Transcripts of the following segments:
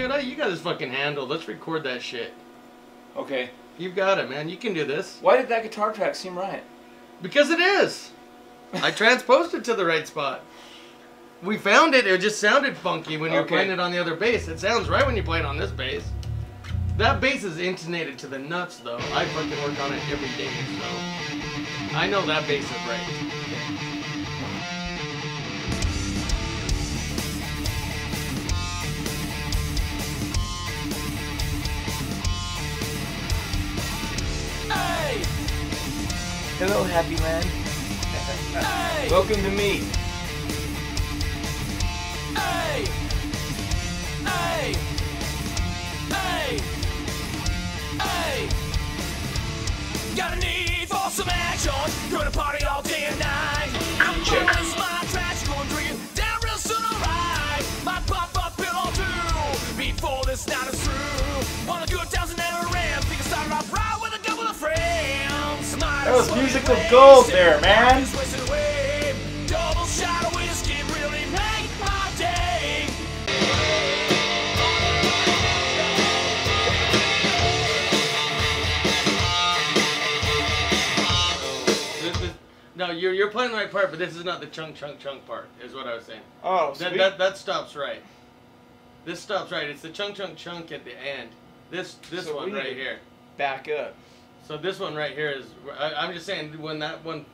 dude, you got this fucking handle. Let's record that shit. Okay. You've got it, man. You can do this. Why did that guitar track seem right? Because it is. I transposed it to the right spot. We found it. It just sounded funky when you were playing it on the other bass. It sounds right when you play it on this bass. That bass is intonated to the nuts, though. I fucking work on it every day, so I know that bass is right. Hey! Hello, happy man. Hey! Welcome to me. Hey! Hey! Hey! Hey! Got a need for some action. Gonna party all day and night. I'm gonna my trash going drinking. Darrell soon arrive. Might pop up pillow too. Before this night is through. Wanna go down to NRV. Think I started off right with a couple of friends. That was musical gold there, man. Double shot of whiskey really make my day. No, you're playing the right part, but this is not the chunk part, is what I was saying. Oh, that stops right. This stops right. It's the chunk at the end. This So one right here. Back up. So this one right here is. I'm just saying when that one,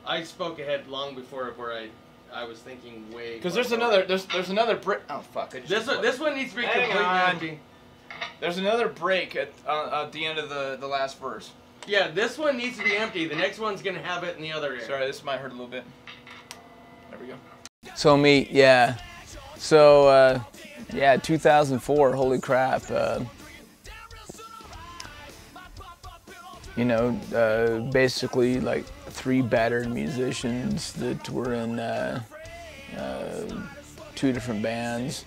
I spoke ahead long before where I was thinking way. Because there's another break. Oh fuck! This one needs to be completely empty. There's another break at the end of the last verse. Yeah, this one needs to be empty. The next one's gonna have it in the other ear. Sorry, this might hurt a little bit. There we go. So me, yeah. So yeah, 2004. Holy crap. You know, basically like 3 battered musicians that were in 2 different bands.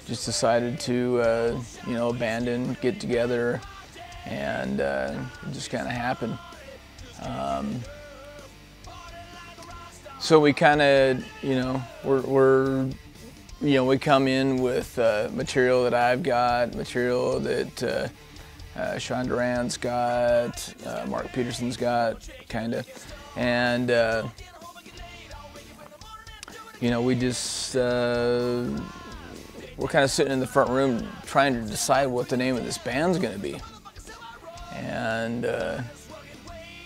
Just decided to, you know, abandon, get together, and it just kind of happened. So we kind of, you know, you know, we come in with material that I've got, material that Sean Duran's got, Mark Peterson's got, kind of, and you know, we just we're kind of sitting in the front room trying to decide what the name of this band's going to be, and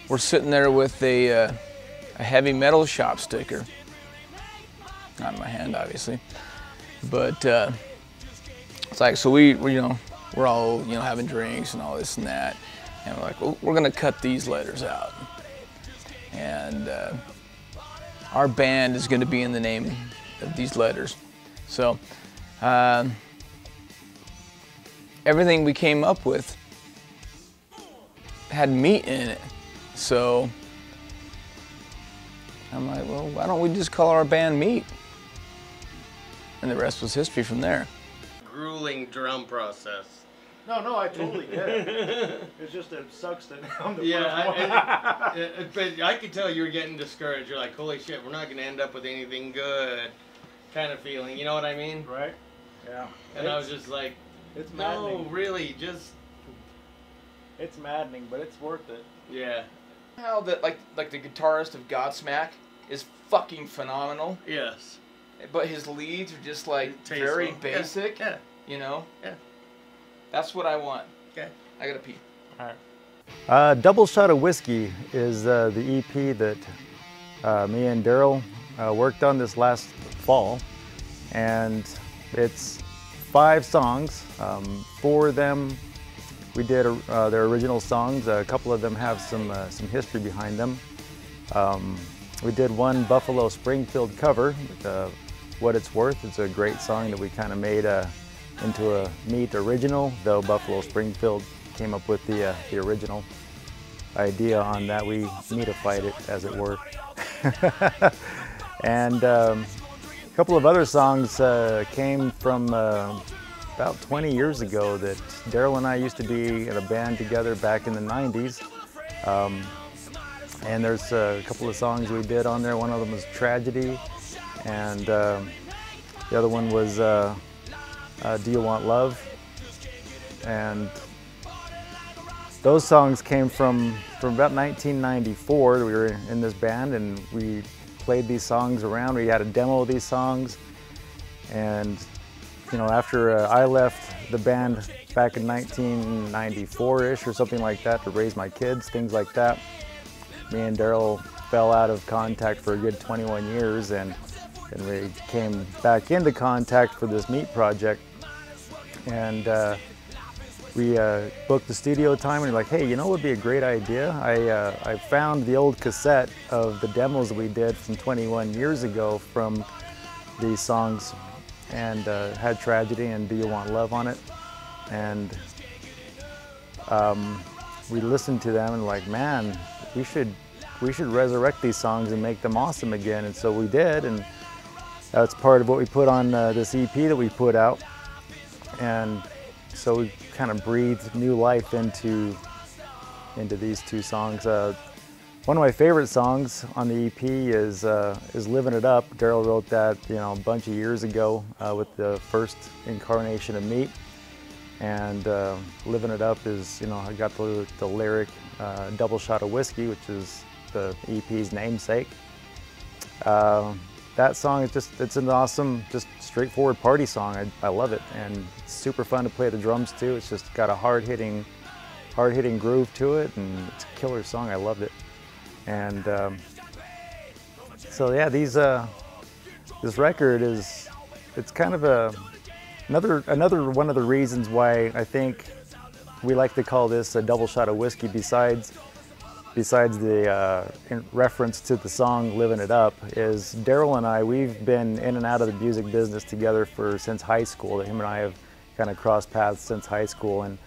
we're sitting there with a heavy metal shop sticker, not in my hand obviously, but it's like, so we you know, we're all, you know, having drinks and all this and that, and we're like, well, we're gonna cut these letters out, and our band is gonna be in the name of these letters. So everything we came up with had meat in it. So I'm like, well, why don't we just call our band Meat? And the rest was history from there. Grueling drum process. No, I totally get it. It's just it sucks that I'm the first one. But I could tell you were getting discouraged. You're like, holy shit, we're not going to end up with anything good, kind of feeling. You know what I mean? Right. Yeah. And I was just like, it's no, maddening. really, just. It's maddening, but it's worth it. Yeah. How that like the guitarist of Godsmack is fucking phenomenal. Yes. But his leads are just like very basic. Yeah. You know? Yeah. That's what I want. Okay. I gotta pee. All right. Double Shot of Whiskey is the EP that me and Darrell worked on this last fall, and it's 5 songs. 4 of them we did their original songs. A couple of them have some history behind them. We did one Buffalo Springfield cover, What It's Worth. It's a great song that we kind of made into a Meat original, though Buffalo Springfield came up with the original idea on that. We meatified it, as it were. And a couple of other songs came from about 20 years ago that Darrell and I used to be in a band together back in the 90s. And there's a couple of songs we did on there. One of them was Tragedy, and the other one was Do You Want Love? and those songs came from about 1994. We were in this band and we played these songs around. We had a demo of these songs, and you know, after I left the band back in 1994-ish or something like that to raise my kids, things like that, me and Darrell fell out of contact for a good 21 years, and we came back into contact for this meat project, and we booked the studio time, and we're like, hey, you know what would be a great idea? I found the old cassette of the demos we did from 21 years ago from these songs, and had Tragedy and Do You Want Love on it, and we listened to them and like, man, we should resurrect these songs and make them awesome again. And so we did, and that's part of what we put on this EP that we put out. And so we kind of breathed new life into these two songs. One of my favorite songs on the EP is Living It Up. Darrell wrote that, you know, a bunch of years ago with the first incarnation of Meat. And Living It Up is, you know, I got the lyric Double Shot of Whiskey, which is the EP's namesake. That song is just, it's an awesome, just straightforward party song. I love it, and it's super fun to play the drums too. It's just got a hard-hitting groove to it, and it's a killer song. I loved it. And so yeah, this record it's kind of another one of the reasons why I think we like to call this a double shot of whiskey, besides the in reference to the song Living It Up, is Darrell and I, we've been in and out of the music business together since high school. Him and I have kind of crossed paths since high school, and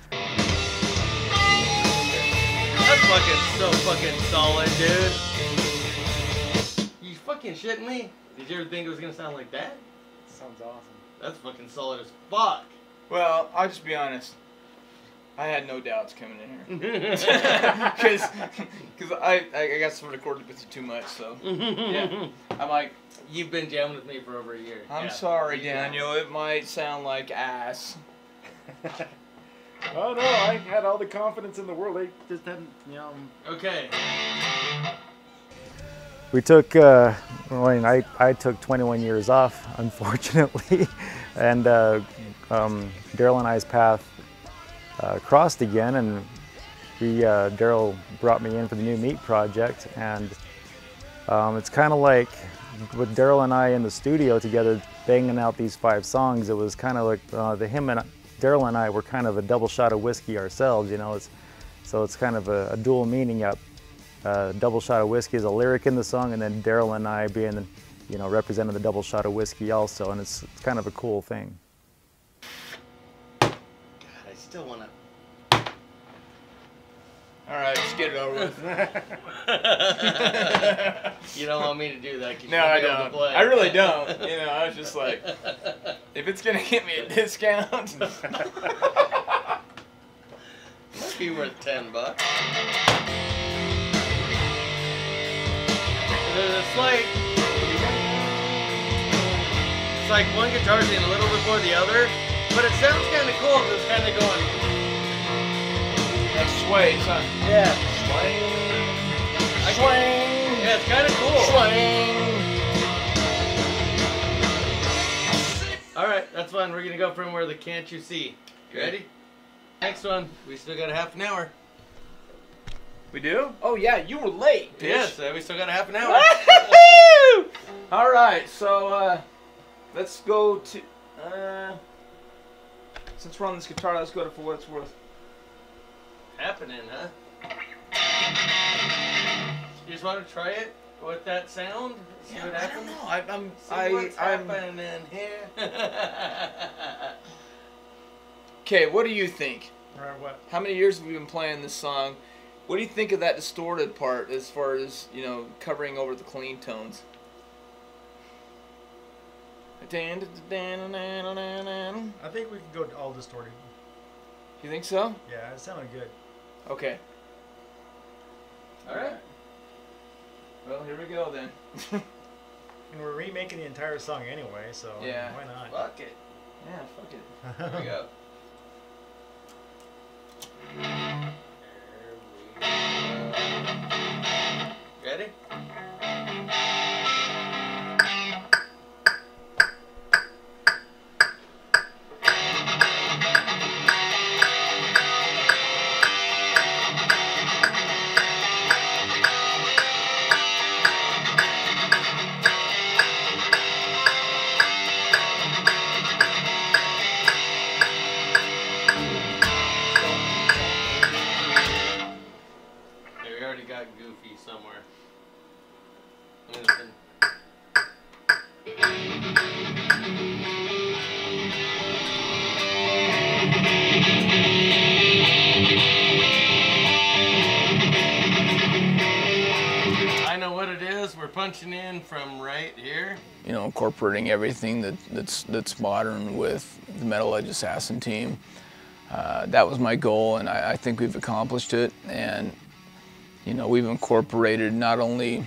that's fucking so fucking solid, dude. You fucking shitting me? Did you ever think it was gonna sound like that? Sounds awesome. That's fucking solid as fuck. Well, I'll just be honest. I had no doubts coming in here. Because I got some recorded with you too much, so yeah. I'm like, you've been jamming with me for over a year. I'm sorry, Daniel. It might sound like ass. Oh no, I had all the confidence in the world. They just hadn't, you know. Okay. We took, I took 21 years off, unfortunately, and Darrell and I's path crossed again, and Darrell brought me in for the new Meat project, and it's kind of like with Darrell and I in the studio together banging out these 5 songs. It was kind of like Darrell and I were kind of a double shot of whiskey ourselves, you know. So it's kind of a dual meaning up. Double shot of whiskey is a lyric in the song, and then Darrell and I being, you know, representing the double shot of whiskey also, and it's kind of a cool thing. God, I still want to. All right, let's get it over with. You don't want me to do that? No, I don't. I really don't. You know, I was just like, if it's gonna get me a discount, might be worth $10. It's like one guitar's in a little before the other, but it sounds kind of cool because it's kind of going. That sways, huh? Yeah. Swing. Swing. Yeah, it's kind of cool. Swing. All right, that's fun. We're gonna go from where the Can't You See. You ready? Next one. We still got a half an hour. We do? Oh yeah, you were late, bitch. Yes, we still got a half an hour. All right, so let's go to. Since we're on this guitar, let's go to For What It's Worth. Happening, huh? You just want to try it with that sound? See what happens? I don't know. What's happening here? Okay, what do you think? What? How many years have we been playing this song? What do you think of that distorted part as far as, you know, covering over the clean tones? I think we can go all distorted. You think so? Yeah, it sounded good. Okay. All right. Well, here we go then. And we're remaking the entire song anyway, so yeah. why not? Fuck it. Yeah, fuck it. Here we go. Ready? We already got Goofy somewhere. I know what it is. We're punching in from right here. You know, incorporating everything that's modern with the Metal Edge Assassin team. That was my goal, and I think we've accomplished it. And you know, we've incorporated not only,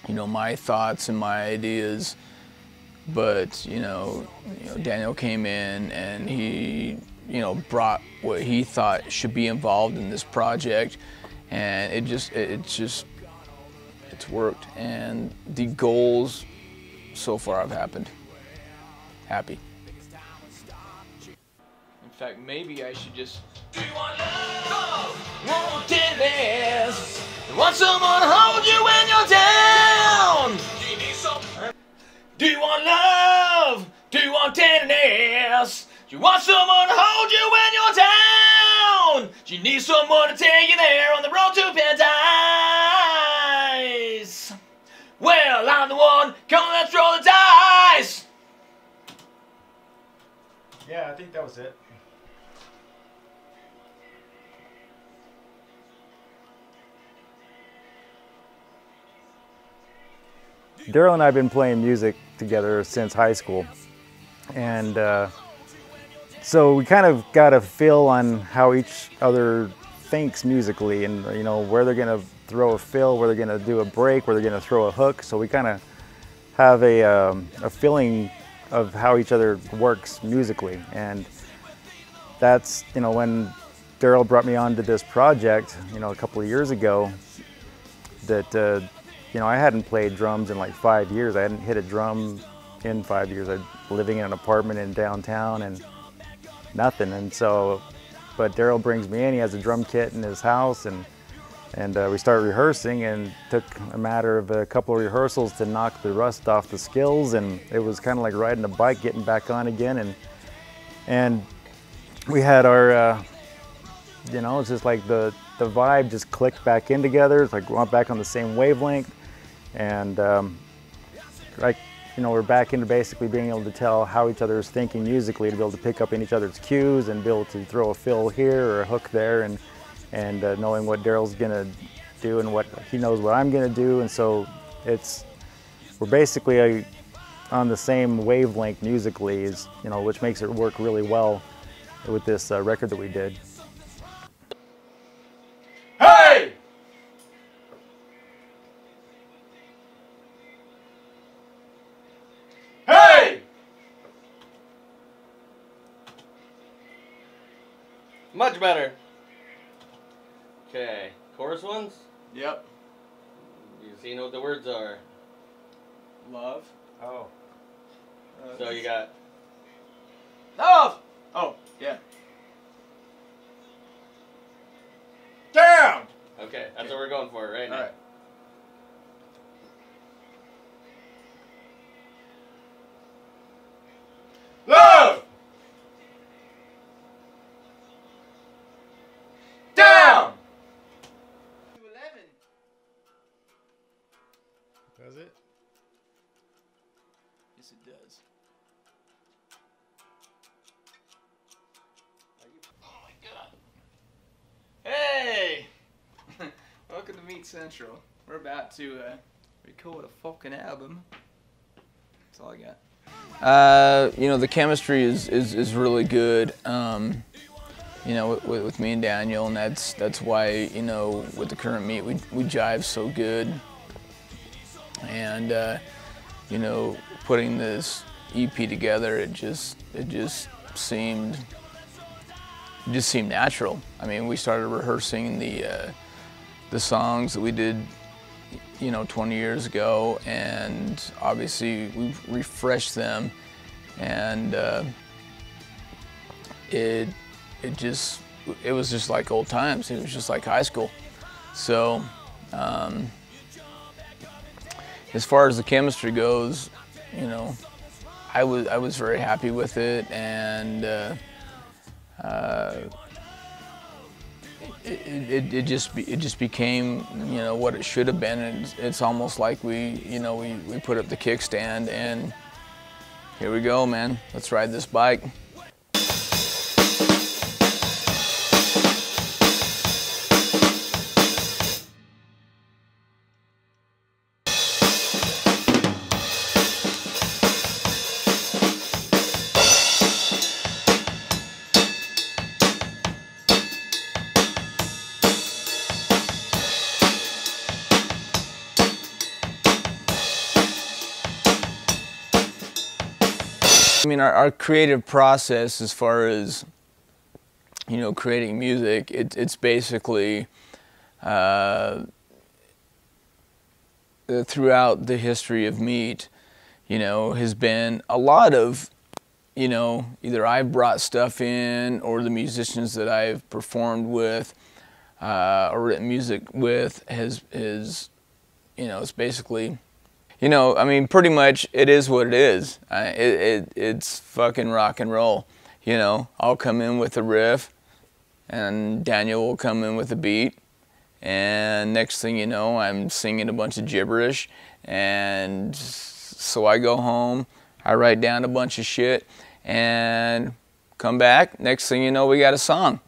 you know, my thoughts and my ideas, but you know, Daniel came in and he, you know, brought what he thought should be involved in this project, and it's worked, and the goals so far have happened. Happy. In fact, maybe I should just. Do you want love? Want tenderness? Want someone to hold you when you're down? Do you need some? Do you want love? Do you want tenderness? Do you want someone to hold you when you're down? Do you need someone to take you there on the road to paradise? Well, I'm the one. Come on, let's roll the dice. Yeah, I think that was it. Darrell and I have been playing music together since high school, and so we kind of got a feel on how each other thinks musically, and you know, where they're going to throw a fill, where they're going to do a break, where they're going to throw a hook. So we kind of have a feeling of how each other works musically, and that's, you know, when Darrell brought me onto this project, you know, a couple of years ago, that you know, I hadn't played drums in like 5 years. I hadn't hit a drum in 5 years. I'd living in an apartment in downtown and nothing. And so, but Darrell brings me in. He has a drum kit in his house, and we started rehearsing, and took a matter of a couple of rehearsals to knock the rust off the skills. And it was kind of like riding a bike, getting back on again. And we had our, you know, it's just like the vibe just clicked back in together. It's like we're back on the same wavelength. And like, you know, we're back into basically being able to tell how each other is thinking musically, to be able to pick up in each other's cues and be able to throw a fill here or a hook there, and knowing what Darrell's gonna do and what he knows what I'm gonna do. And so we're basically on the same wavelength musically, is, you know, which makes it work really well with this record that we did. Hey! Hey! Much better. Okay, chorus ones? Yep. You know what the words are. Love. Oh. So you got Love! Oh, yeah. Damn! okay, that's what we're going for right now. All right. Love! Down! Does it? Yes, it does. Oh my God. Hey! Welcome to Meat Central. We're about to record a fucking album. That's all I got. You know, the chemistry is really good. You know, with me and Daniel, and that's why, you know, with the current Meat, we jive so good. And you know, putting this EP together, it just seemed just seemed natural. I mean, we started rehearsing the songs that we did, you know, 20 years ago, and obviously we've refreshed them, and it was just like old times. It was just like high school. So as far as the chemistry goes, you know, I was very happy with it, and it just became, you know, what it should have been. And it's almost like we put up the kickstand, and here we go, man. Let's ride this bike. I mean, our creative process, as far as, you know, creating music, it's basically throughout the history of Meat, you know, has been a lot of, you know, either I've brought stuff in, or the musicians that I've performed with or written music with has, you know, it's basically, you know, I mean, pretty much it is what it is. It's fucking rock and roll. You know, I'll come in with a riff, and Daniel will come in with a beat, and next thing you know, I'm singing a bunch of gibberish, and so I go home, I write down a bunch of shit, and come back, next thing you know, we got a song.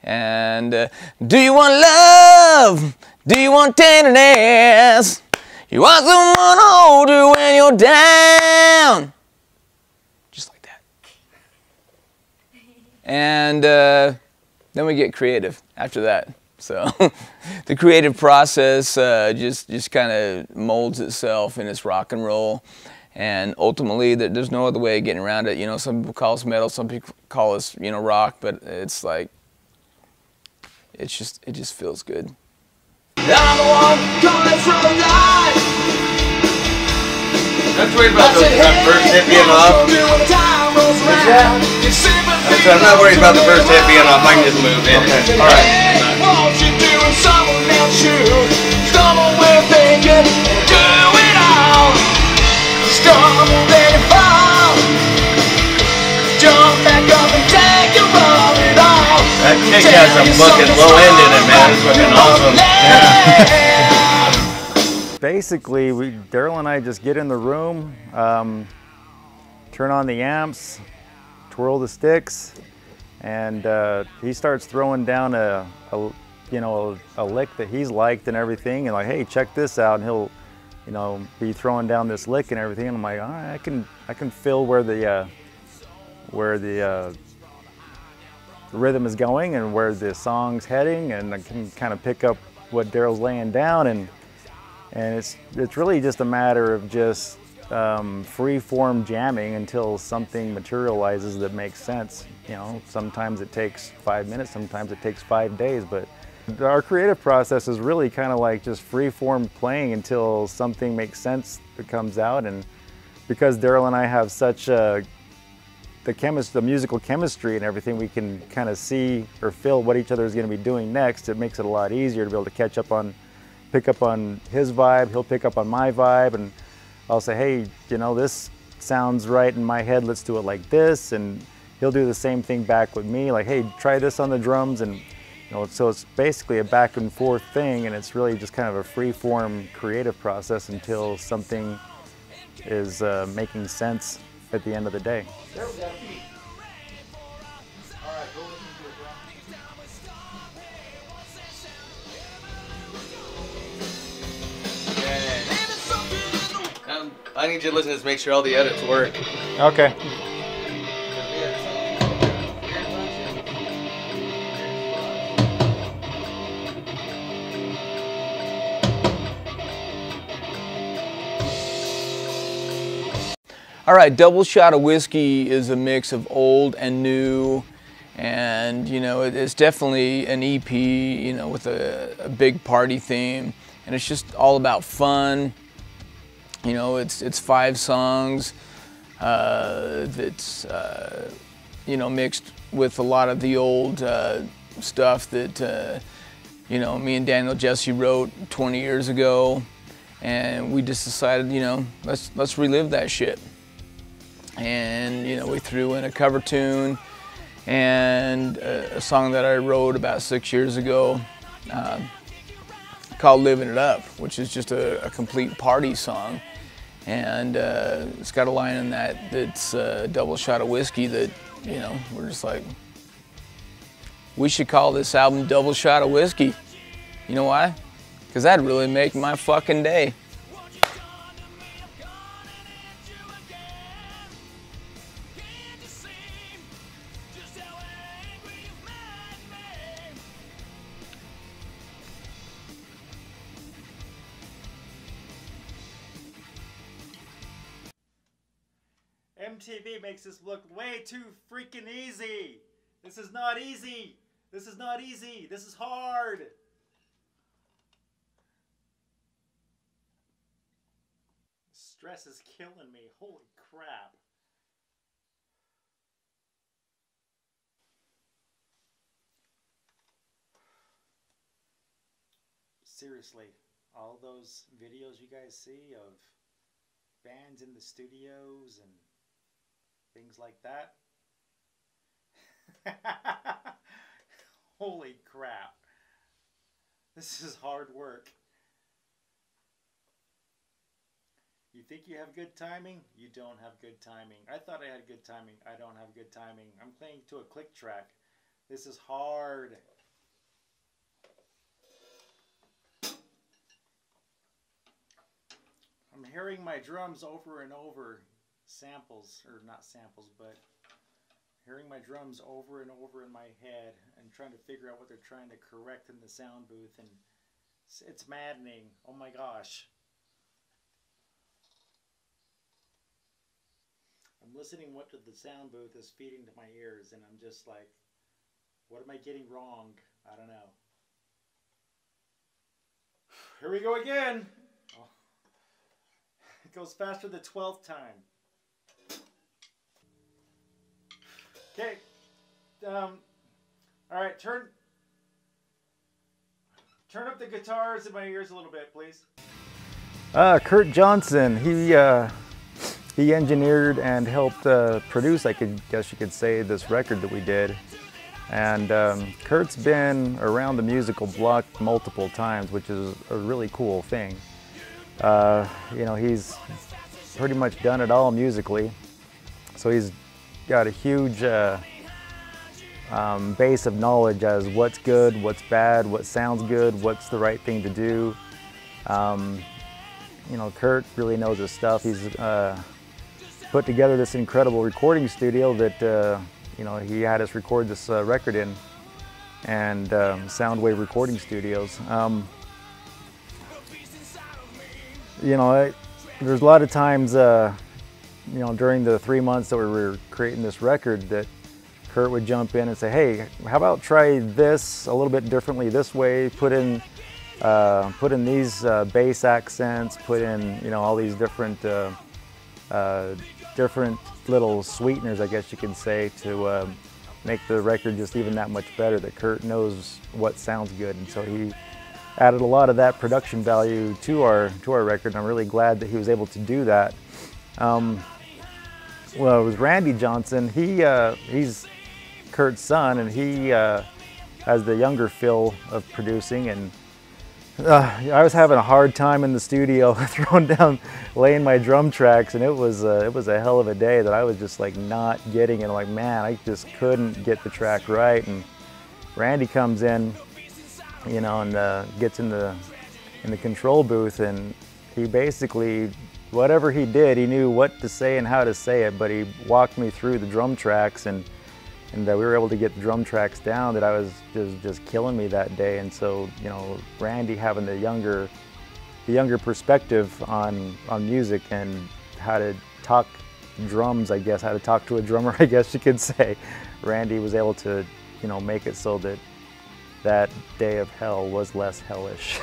And do you want love? Do you want tenderness? You want someone to hold you when you're down. Just like that. And then we get creative after that. So the creative process just kind of molds itself, and it's rock and roll. And ultimately, there's no other way of getting around it. You know, some people call us metal, some people call us, you know, rock, but it's like, it just feels good. I'm the one coming from life. That's worried about that first hit being off. I'm not worried about the first hit being off. I can just move in. Okay. All right. Won't you do it, someone else should. Stumble with thinking, do it all. Stumble, then you fall. Jump back up and take a run it all. That kick has a fucking low end in it, man. It's fucking awesome. Yeah. Basically, Darrell and I just get in the room, turn on the amps, twirl the sticks, and he starts throwing down a lick that he's liked and everything, and like, hey, check this out, and he'll, you know, be throwing down this lick and everything, and I'm like, all right, I can feel where the rhythm is going and where the song's heading, and I can kind of pick up what Darrell's laying down, and it's really just a matter of just free-form jamming until something materializes that makes sense. You know, sometimes it takes 5 minutes, sometimes it takes 5 days, but our creative process is really kind of like just free-form playing until something makes sense that comes out. And because Darrell and I have such the musical chemistry and everything, we can kind of see or feel what each other is going to be doing next. It makes it a lot easier to be able to pick up on his vibe, he'll pick up on my vibe, and I'll say, hey, you know, this sounds right in my head, let's do it like this, and he'll do the same thing back with me, like, hey, try this on the drums, and you know, so it's basically a back and forth thing, and it's really just kind of a free-form creative process until something is making sense at the end of the day. I need you to listen to this, make sure all the edits work. Okay. All right, Double Shot of Whiskey is a mix of old and new, And you know, it's definitely an EP, you know, with a big party theme, and it's just all about fun. You know, it's 5 songs that's you know, mixed with a lot of the old stuff that you know, me and Daniel Jesse wrote 20 years ago, and we just decided, you know, let's relive that shit. And you know, we threw in a cover tune and a song that I wrote about 6 years ago called Living It Up, which is just a complete party song. And it's got a line in that that's a double shot of whiskey that, you know, we're just like, we should call this album Double Shot of Whiskey. You know why? Because that'd really make my fucking day. MTV makes this look way too freaking easy. This is not easy. This is not easy. This is hard. Stress is killing me. Holy crap. Seriously, all those videos you guys see of bands in the studios and things like that. Holy crap. This is hard work. You think you have good timing? You don't have good timing. I thought I had good timing. I don't have good timing. I'm playing to a click track. This is hard. I'm hearing my drums over and over. Samples, or not samples, but hearing my drums over and over in my head and trying to figure out what they're trying to correct in the sound booth, and it's maddening. Oh my gosh. I'm listening what the sound booth is feeding to my ears, and I'm just like, what am I getting wrong? I don't know. Here we go again. Oh. It goes faster the 12th time. Okay, all right, turn up the guitars in my ears a little bit, please. Kurt Johnson, he engineered and helped produce, I guess you could say, this record that we did. And Kurt's been around the musical block multiple times, which is a really cool thing. You know, he's pretty much done it all musically, so he's got a huge base of knowledge as what's good, what's bad, what sounds good, what's the right thing to do. You know, Kurt really knows his stuff. He's put together this incredible recording studio that you know, he had us record this record in, and Soundwave recording studios. You know, there's a lot of times you know, during the 3 months that we were creating this record, that Kurt would jump in and say, hey, how about try this a little bit differently this way, put in these bass accents, put in, you know, all these different different little sweeteners, I guess you can say, to make the record just even that much better. That Kurt knows what sounds good, and so he added a lot of that production value to our record, and I'm really glad that he was able to do that. Well, it was Randy Johnson. He's Kurt's son, and he has the younger feel of producing. And I was having a hard time in the studio laying my drum tracks, and it was a hell of a day that I was just like not getting it. I'm like, man, I just couldn't get the track right. And Randy comes in, you know, and gets in the control booth, and he basically, whatever he did, he knew what to say and how to say it, but he walked me through the drum tracks, and we were able to get the drum tracks down that I was just killing me that day. And so, you know, Randy having the younger perspective on music and how to talk drums, I guess, how to talk to a drummer, I guess you could say, Randy was able to, you know, make it so that that day of hell was less hellish.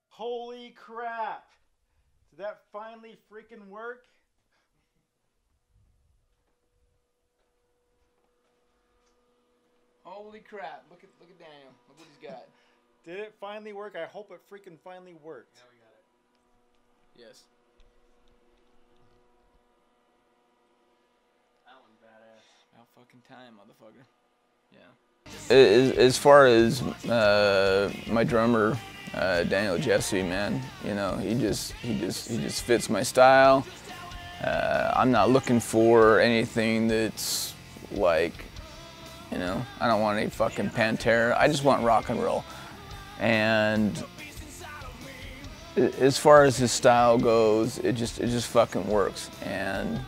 Holy crap! Did that finally freaking work? Holy crap! Look at Daniel. Look what he's got. Did it finally work? I hope it freaking finally worked. Yeah, we got it. Yes. That one's badass. About fucking time, motherfucker. Yeah. As far as my drummer, Daniel Jesse, man, you know, he just fits my style. I'm not looking for anything that's like, you know, I don't want any fucking Pantera. I just want rock and roll. And as far as his style goes, it just fucking works. And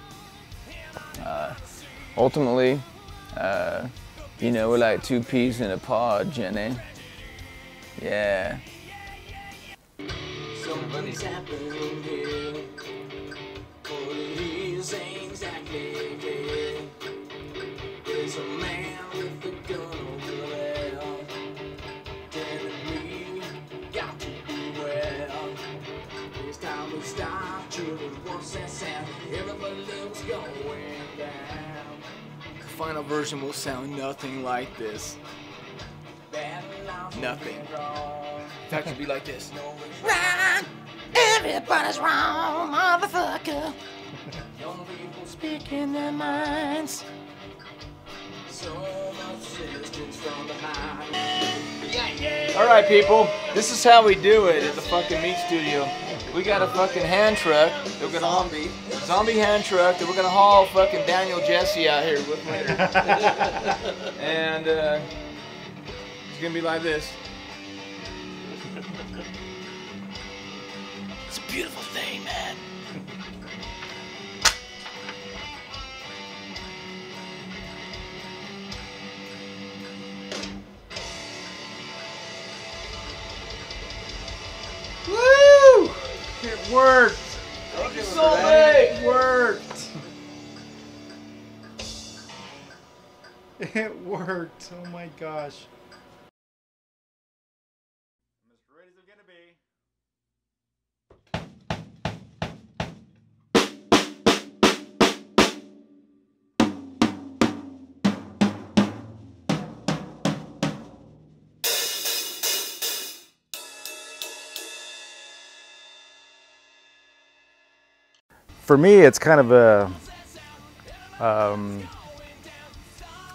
ultimately, you know, we're like two peas in a pod, Jenny. Yeah. Something's happening here. What it is ain't exactly clear. There's a man with a gun over there, telling me got to beware. It's time to stop, children. What's that sound? Everybody looks going down. The final version will sound nothing like this. Nothing. In fact, it'll be like this. Wrong! Everybody's wrong, motherfucker. Young people speaking their minds. So much resistance from behind. Yeah, yeah. All right, people. This is how we do it at the fucking meat studio. We got a fucking hand truck. We're gonna zombie hand truck that we're gonna haul fucking Daniel Jesse out here with later. And it's gonna be like this. It's a beautiful thing, man. Woo! It worked! Thank you so much. It worked! It worked! Oh my gosh. I'm as ready as I'm gonna be. For me, it's kind of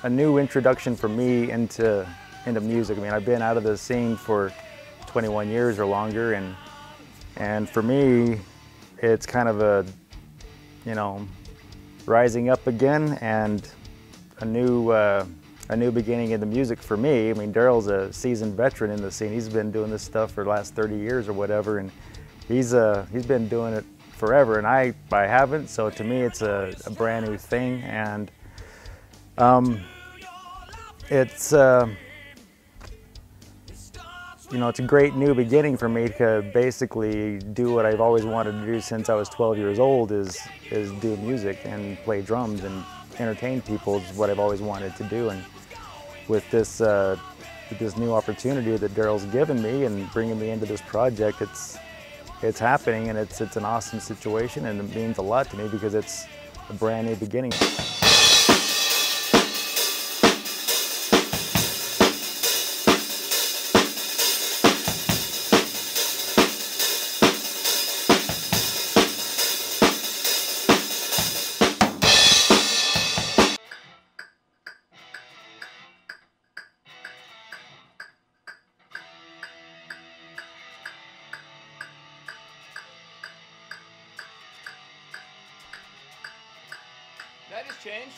a new introduction for me into music. I mean, I've been out of the scene for 21 years or longer, and for me, it's kind of a, you know, rising up again and a new beginning in the music for me. I mean, Darrell's a seasoned veteran in the scene. He's been doing this stuff for the last 30 years or whatever, and he's been doing it forever, and I haven't. So to me, it's a brand new thing, and it's you know, it's a great new beginning for me to basically do what I've always wanted to do since I was 12 years old, is do music and play drums and entertain people is what I've always wanted to do. And with this new opportunity that Darrell's given me and bringing me into this project, it's happening, and it's an awesome situation, and it means a lot to me because it's a brand new beginning. That just changed.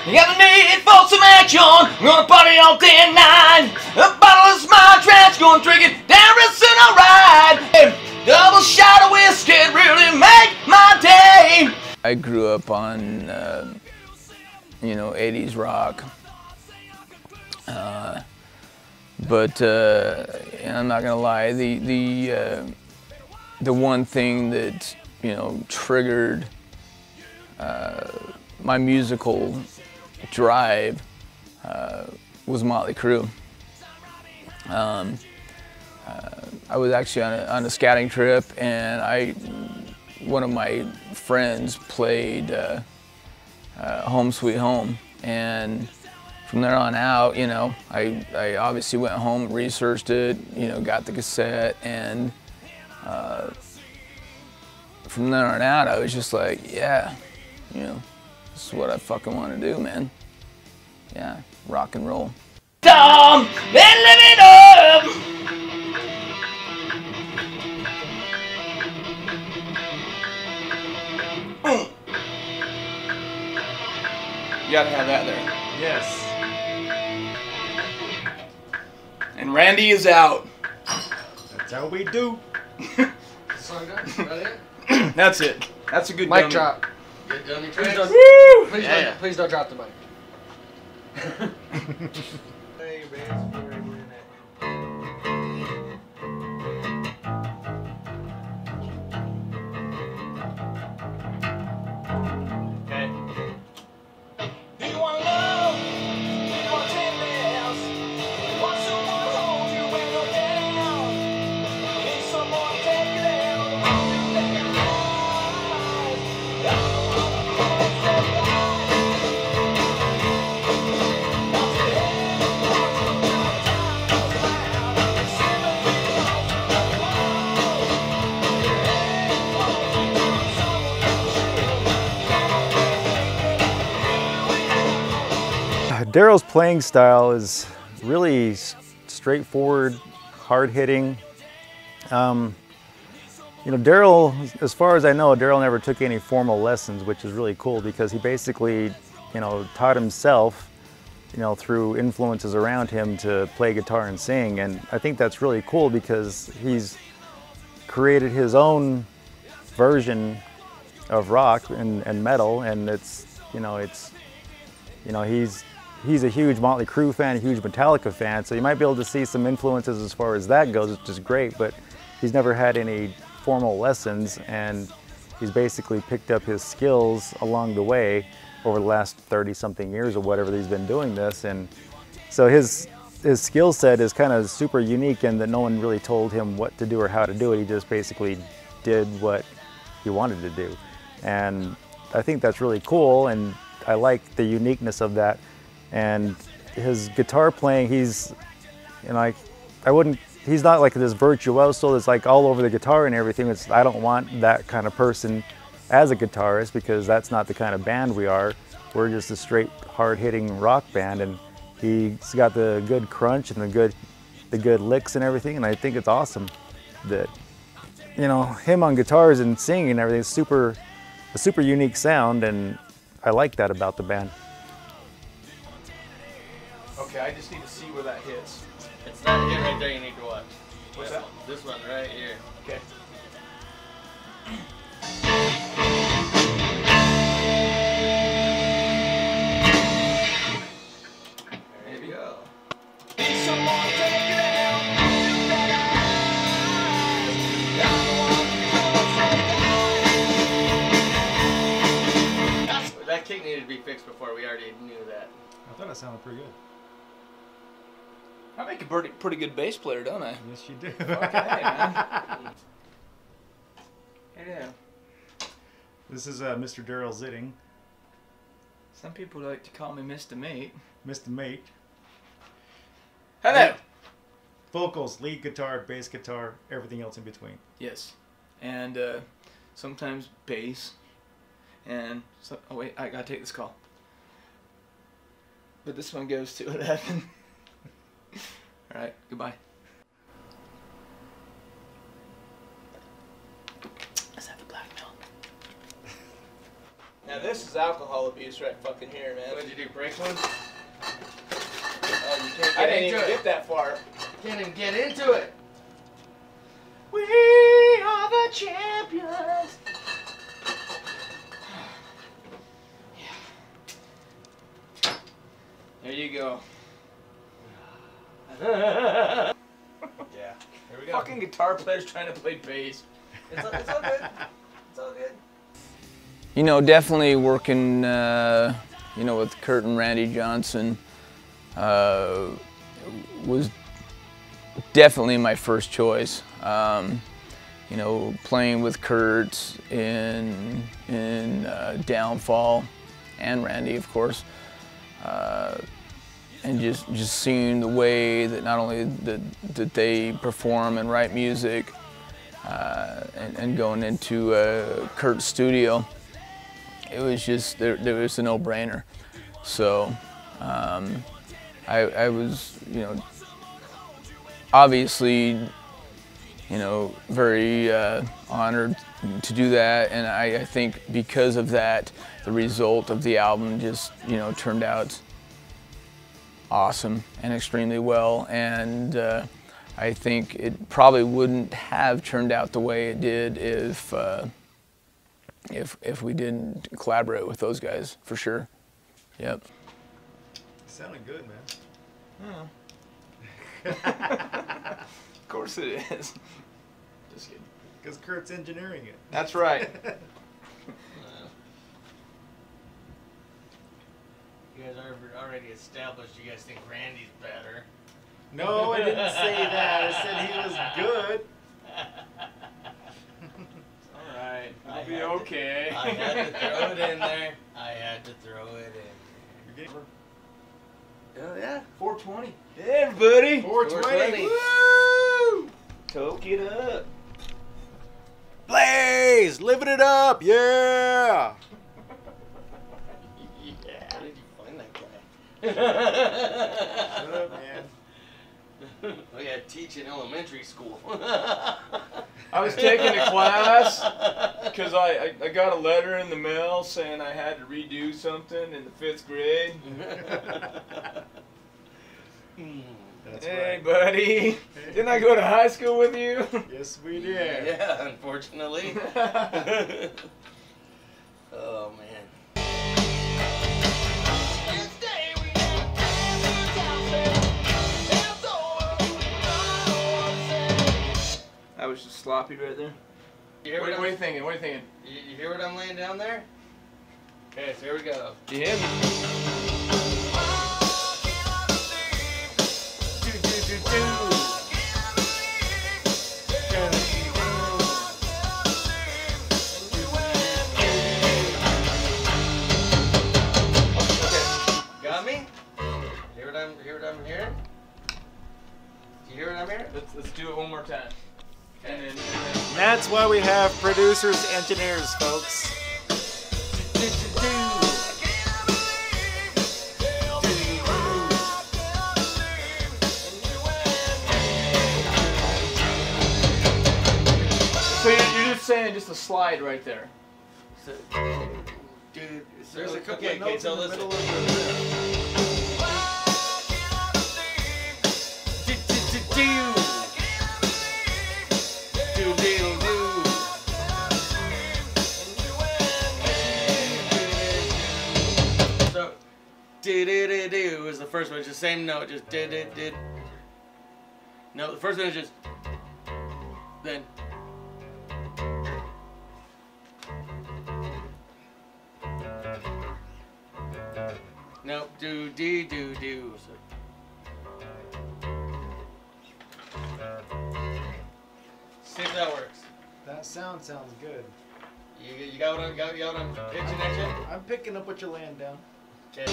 You got the need for some action. Gonna party all day and night. A bottle of my trash, gonna drink it down real soon, alright. Double shot of whiskey really make my day. I grew up on, you know, 80s rock. But I'm not gonna lie, the one thing that, you know, triggered my musical drive was Motley Crue. I was actually on a scouting trip, and one of my friends played Home Sweet Home, and from there on out, you know, I obviously went home, researched it, you know, got the cassette, and from there on out, I was just like, yeah, you know, this is what I fucking want to do, man. Yeah, rock and roll. Tom, then live it up. You gotta have that there. Yes. And Randy is out. That's how we do. Song done? Is that it? That's it. That's a good Mic dummy. drop. Good dummy Please tracks. don't, please, Yeah. don't, please don't drop the mic. Hey, man, it's very minute. Okay. Do you want love? Do you want tenderness? Want someone to hold you when you're down? Need someone to take you down? Want you to take your eyes? I don't want to be Darrell's playing style is really straightforward, hard-hitting. You know, Darrell, as far as I know, Darrell never took any formal lessons, which is really cool because he basically, you know, taught himself, you know, through influences around him to play guitar and sing. And I think that's really cool because he's created his own version of rock and metal, and it's, you know, he's a huge Motley Crue fan, a huge Metallica fan, so you might be able to see some influences as far as that goes, which is great, but he's never had any formal lessons, and he's basically picked up his skills along the way over the last 30-something years or whatever that he's been doing this. And so his skill set is kind of super unique in that no one really told him what to do or how to do it. He just basically did what he wanted to do. And I think that's really cool, and I like the uniqueness of that. And his guitar playing, he's, you know, he's not like this virtuoso that's like all over the guitar and everything. I don't want that kind of person as a guitarist because that's not the kind of band we are. We're just a straight hard-hitting rock band, and he's got the good crunch and the good licks and everything, and I think it's awesome that, you know, him on guitars and singing and everything is a super unique sound, and I like that about the band. Okay, I just need to see where that hits. It's that hit right there you need to watch. What's that? This one right here. Okay. There you go. Need someone to take you down. That kick needed to be fixed before. We already knew that. I thought it sounded pretty good. I make a pretty good bass player, don't I? Yes, you do. Okay, man. Yeah. This is Mr. Darrell Zitting, Some people like to call me Mr. Mate. Mr. Mate. Hello. Vocals, lead guitar, bass guitar, everything else in between. Yes, and sometimes bass, and oh wait, I gotta take this call. But this one goes to 11. All right, goodbye. Let's have the black milk. Now Now this is alcohol abuse right fucking here, man. What did you do, break one? Oh, you can't I didn't even get that far. You can't even get into it. We are the champions. There you go. Yeah. Here we go. Fucking guitar players trying to play bass. It's all good. It's all good. You know, definitely working, you know, with Kurt and Randy Johnson was definitely my first choice. You know, playing with Kurt in Downfall and Randy, of course. And just seeing the way that not only that they perform and write music, and going into Kurt's studio, it was just there was a no-brainer. So I was, you know, obviously, you know, very honored to do that, and I think because of that, the result of the album just, you know, turned out awesome and extremely well, and I think it probably wouldn't have turned out the way it did if we didn't collaborate with those guys, for sure. Yep. Sounding good, man. Of course it is. Just kidding. Because Kurt's engineering it. That's right. You guys are already established. You guys think Randy's better. No, I didn't say that. I said he was good. All right. It'll be okay. I had to throw it in there. I had to throw it in there. Oh yeah. 420. Yeah, buddy. 420. Woo! Toke it up. Blaze, living it up, yeah. Yeah. How did you find that guy? Shut up, man. Oh yeah, teach in elementary school. I was taking a class because I got a letter in the mail saying I had to redo something in the 5th grade. That's Hey, right. buddy. Didn't I go to high school with you? Yes, we did. Yeah, unfortunately. Oh man. I was just sloppy right there. You hear What what are you thinking? What are you thinking? you hear what I'm laying down there? Okay, so here we go. Do you hear me? Got me? Hear what I'm hearing? Do you hear what I'm hearing? Let's do it one more time. And then That's why we have producers, engineers, folks. so you're just saying just a slide right there. So, dude, so, There's a couple okay, of notes so in the listen. middle of the So, do was the first one, just the same note, just did. No, the first one is just then. Nope, do. So, see if that works. That sounds good. You got what I'm pitching at you? I'm picking up what you're laying down. Okay.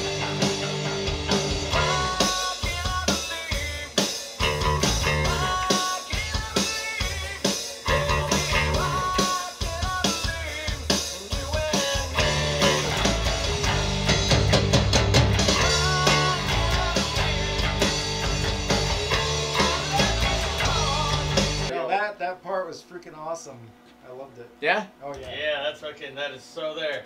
That part was freaking awesome. awesome. I loved it. Yeah? Oh yeah. Yeah, that's fucking, that is so there.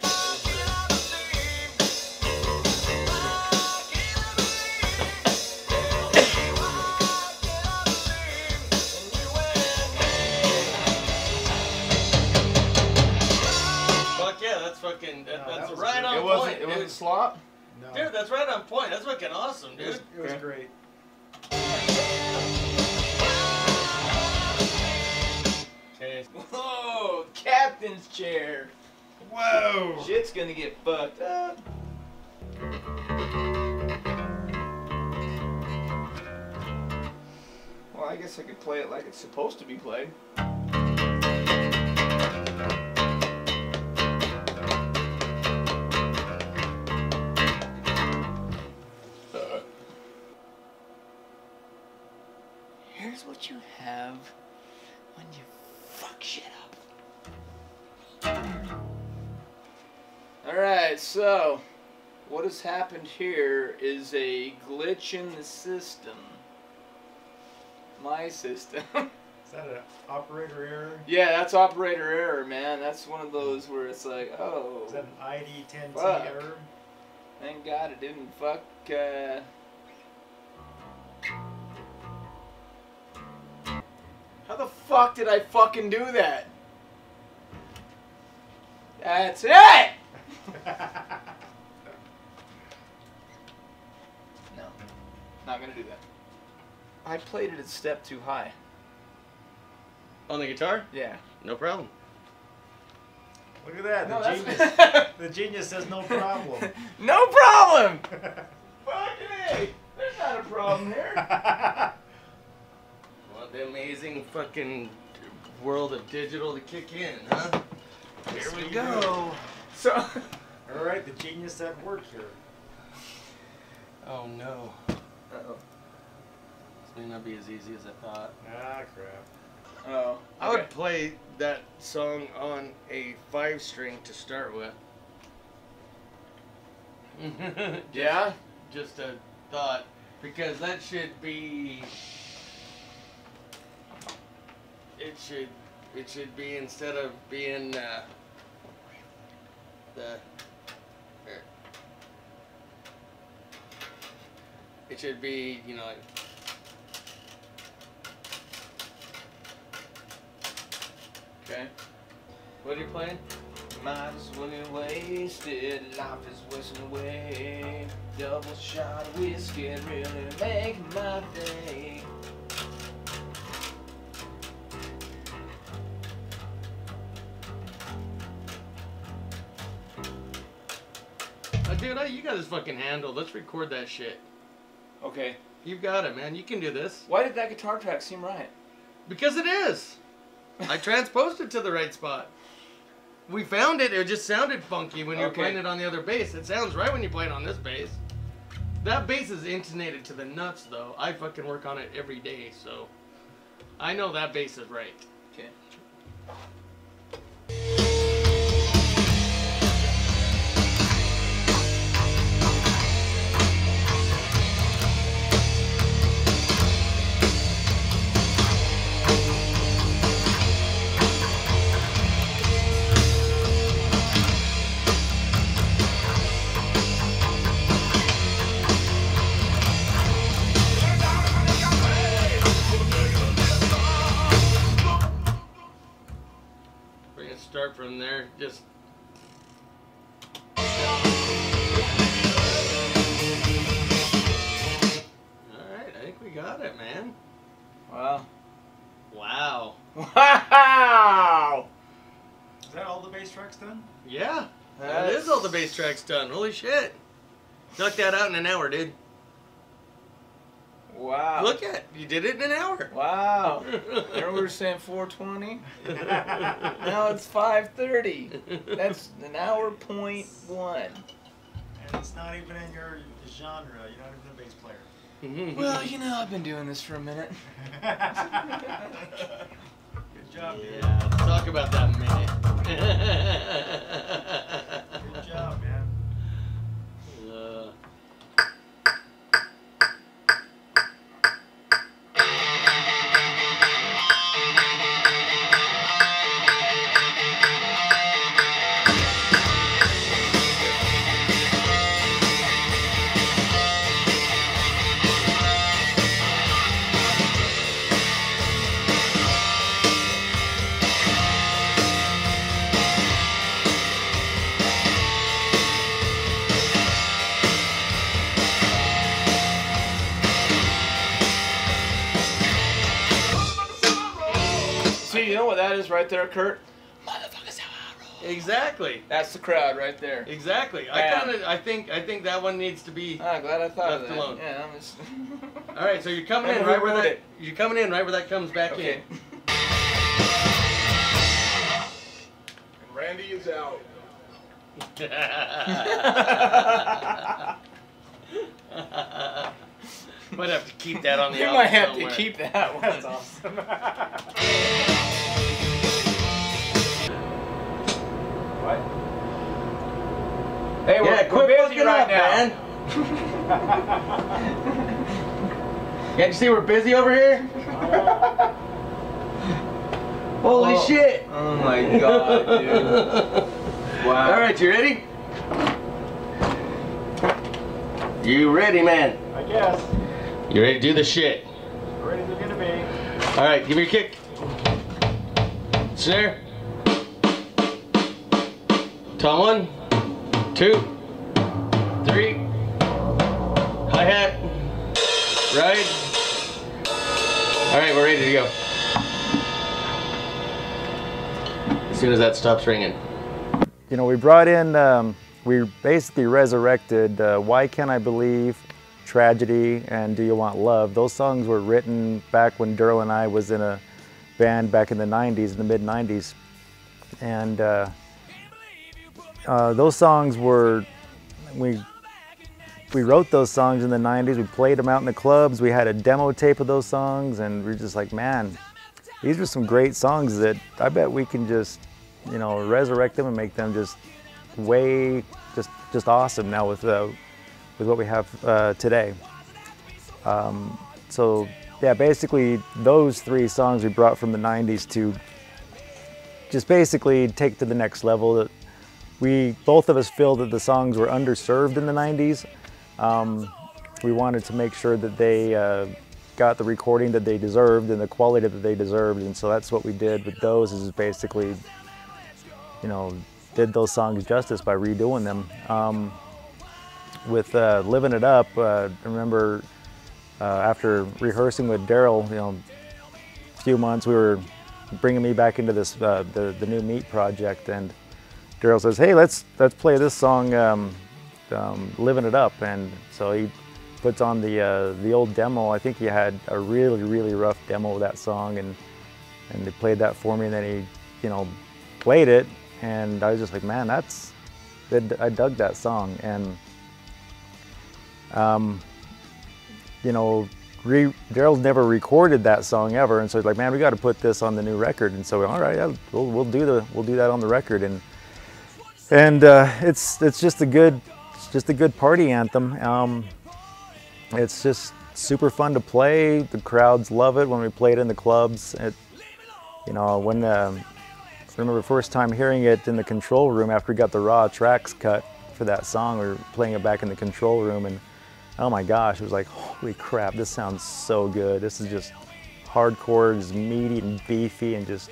Fuck yeah, that's fucking, that's that right on It point, wasn't, it wasn't slop? No. Dude, that's right on point. That's fucking awesome, dude. It was Okay. great. Okay. Whoa, captain's chair. Whoa! Shit's gonna get fucked up. Well, I guess I could play it like it's supposed to be played. Here's what you have when you fuck shit up. Alright, so what has happened here is a glitch in the system. My system. Is that an operator error? Yeah, that's operator error, man. That's one of those where it's like, oh, Is that an ID 10T Fuck. error? thank God it didn't fuck, How the fuck did I fucking do that? That's it! No, not gonna do that. I played it a step too high. On the guitar? Yeah. No problem. Look at that. No, The that's- genius. The genius says no problem. No problem! Fucking A! There's not a problem here. Well, the amazing fucking world of digital to kick in, huh? Here we Speed go. So, All right, the genius at work here. Oh no. uh-oh. This may not be as easy as I thought. Ah, crap. Oh, I would play that song on a 5-string to start with. Yeah? Just a thought, because that should be. It should be, instead of being it should be, you know, like. Okay. What are you playing? Might as well get wasted, life is wasting away. Double shot of whiskey really making my day. Dude, you got this fucking handle. Let's record that shit. Okay. You've got it, man. You can do this. Why did that guitar track seem right? Because it is. I transposed it to the right spot. We found it. It just sounded funky when you were Okay. playing it on the other bass. It sounds right when you play it on this bass. That bass is intonated to the nuts, though. I fucking work on it every day, so I know that bass is right. Okay. We're gonna start from there. Just. Alright, I think we got it, man. Wow. Wow. Wow! Is that all the bass tracks done? Yeah, that is all the bass tracks done. Holy shit. Knock that out in an hour, dude. Wow. Look at, you did it in an hour. Wow. Remember we were saying 4:20? Now it's 5:30. That's an hour .1. And it's not even in your genre. You're not even a bass player. Well, you know, I've been doing this for a minute. Good job, dude. Yeah, let's talk about that minute. Good job, man. is right there, Kurt? Motherfuckers, how I roll. Exactly. That's the crowd right there. Exactly. I think that one needs to be. Ah, glad I thought of left that. alone. Yeah, I'm just... All right, so you're coming in Who right where wrote that. it? You're coming in right where that comes back Okay. in. And Randy is out. Might have to keep that on the You album might have somewhere. to keep that one. That's awesome. What? Hey, Yeah, we're quit busy fucking right up, now. man. Can't you see we're busy over here? Holy Oh. shit! Oh my god, dude. Wow. All right, you ready? You ready, man? I guess. You ready to do the shit? Ready as they're gonna be. All right, give me a kick. Snare. Tom 1, 2, 3. Hi-hat. Ride. All right, we're ready to go. As soon as that stops ringing. You know, we brought in, we basically resurrected Why Can't I Believe, Tragedy, and Do You Want Love. Those songs were written back when Darrell and I was in a band back in the 90s, in the mid-90s. And those songs were, we wrote those songs in the 90s, we played them out in the clubs, we had a demo tape of those songs, and we were just like, man, these are some great songs that I bet we can just, you know, resurrect them and make them just way, just awesome now with what we have today. So yeah, basically those 3 songs we brought from the 90s to just basically take to the next level. Both of us feel that the songs were underserved in the 90s. We wanted to make sure that they got the recording that they deserved and the quality that they deserved, and so that's what we did with those, is basically, you know, did those songs justice by redoing them. With Living It Up, I remember after rehearsing with Darrell, you know, a few months, we were bringing me back into this the new Meat project, and Darrell says, "Hey, let's play this song, Living It Up," and so he puts on the old demo. I think he had a really rough demo of that song, and they played that for me, and then he, you know, played it, and I was just like, man, I dug that song. And you know, Darrell's never recorded that song ever, and so he's like, man, we got to put this on the new record. And so, all right, yeah, we'll do that on the record. And it's just a good party anthem. It's just super fun to play. The crowds love it when we play it in the clubs. You know, when I remember the first time hearing it in the control room after we got the raw tracks cut for that song. We were playing it back in the control room, and oh my gosh, it was like, holy crap, this sounds so good. This is just hardcore, just meaty and beefy, and just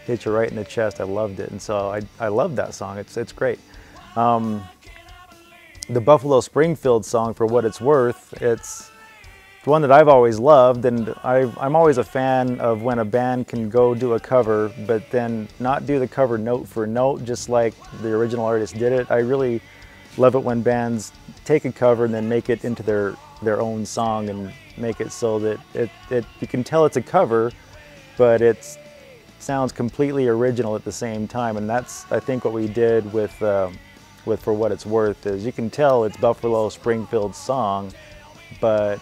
hit you right in the chest. I loved it, and so I love that song. It's great. The Buffalo Springfield song, For What It's Worth, it's one that I've always loved, and I'm always a fan of when a band can go do a cover, but then not do the cover note for note, just like the original artist did it. I really love it when bands take a cover and then make it into their own song and make it so that you can tell it's a cover, but it sounds completely original at the same time. And that's, I think, what we did with For What It's Worth, is you can tell it's Buffalo Springfield's song, but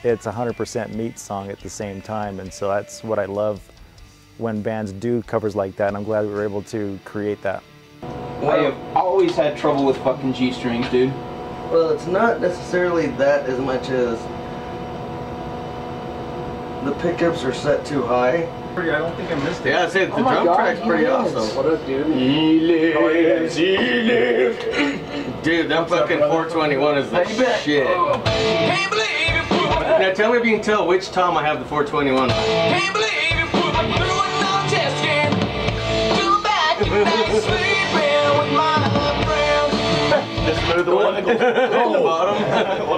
it's 100% Meat song at the same time. And so that's what I love when bands do covers like that, and I'm glad we were able to create that. I have always had trouble with fucking G-strings, dude. Well, it's not necessarily that as much as the pickups are set too high. I don't think I missed it. Yeah, I'd say the drum track's pretty awesome. What up, dude? He lives, he lives. Dude, that fucking 421 is the shit. Can't believe you put me Now tell me if you can tell which Tom I have the 421 on. Can't believe you put me through another test game. Come back tonight, sleeping with my friend. This is the one at the bottom.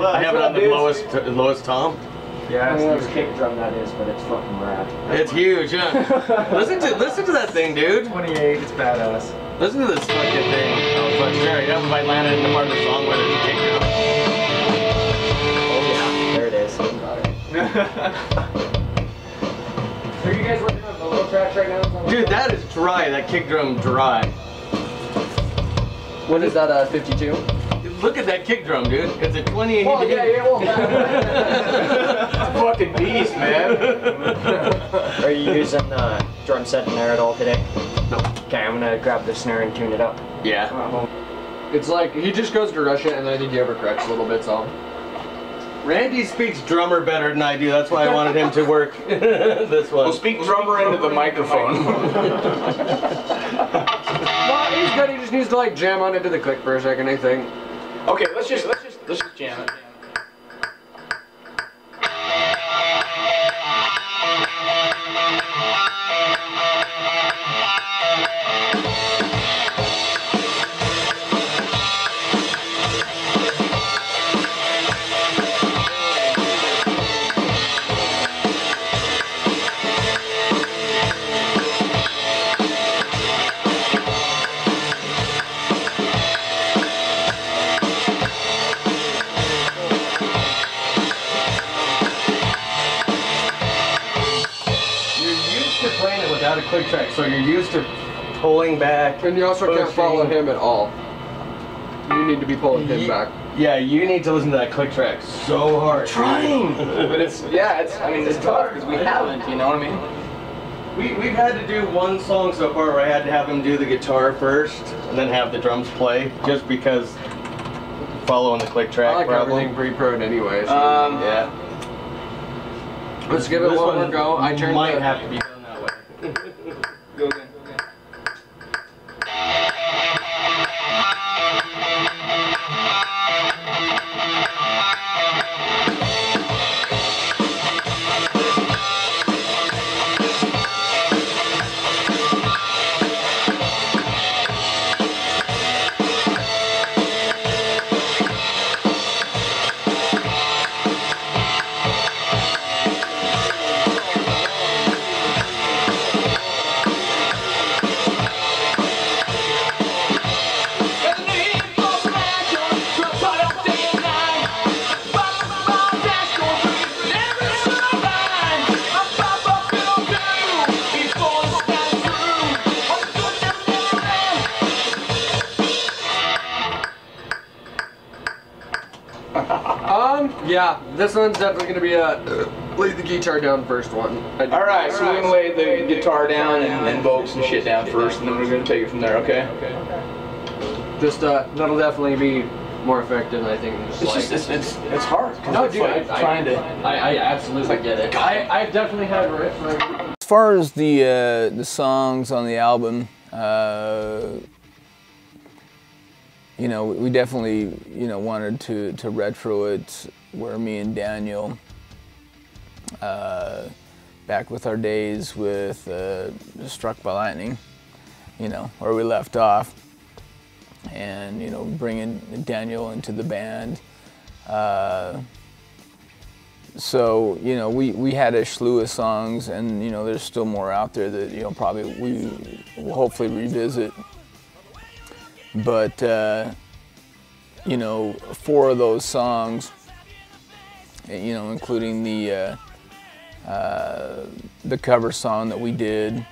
I have it on the lowest Tom. Yeah, I don't know which kick drum that is, but it's fucking rad. It's huge, huh? listen to that thing, dude. 28, it's badass. Listen to this fucking thing. Oh fuck, sorry, that might land in the part of the song where there's a kick drum. Oh yeah, there it is. Are you guys working on vocal tracks right now? Dude, that is dry. That kick drum dry. What is that, 52? Look at that kick drum, dude. It's a 28. Oh, yeah, well. It's a fucking beast, man. Are you using the drum set in there at all today? No. Okay, I'm gonna grab the snare and tune it up. Yeah. It's like, he just goes to rush it, and I think he overcorrects a little bit, so. Randy speaks drummer better than I do. That's why I wanted him to work this one. Well, speak drummer into the microphone. Well, he's good. He just needs to like jam on into the click for a second, I think. Okay, let's just jam it. Without a click track, so you're used to pulling back. And you also can't pushing. follow him at all. You need to be pulling him back. Yeah, you need to listen to that click track so hard. Trying, but it's I mean it's tough because we haven't, you know what I mean? We've had to do one song so far where I had to have him do the guitar first and then have the drums play, just because following the click track I like problem. everything pre-pro'd anyway. So. Yeah. Let's give it This one one more go. I turned might the, have to be done that way. Go again. Yeah, this one's definitely gonna be a lay the guitar down first one. Alright, so we're gonna lay the guitar down and vocals and shit down first, and then we're gonna take it from there, okay? Just that'll definitely be more effective, I think. It's hard. No, dude, I absolutely get it. I've definitely had riff. As far as the songs on the album, you know, we definitely, you know, wanted to retro it where me and Daniel, back with our days with Struck by Lightning, you know, where we left off, and, you know, bringing Daniel into the band. So, you know, we had a slew of songs, and, you know, there's still more out there that, you know, probably we will hopefully revisit. But, you know, 4 of those songs, you know, including the cover song that we did,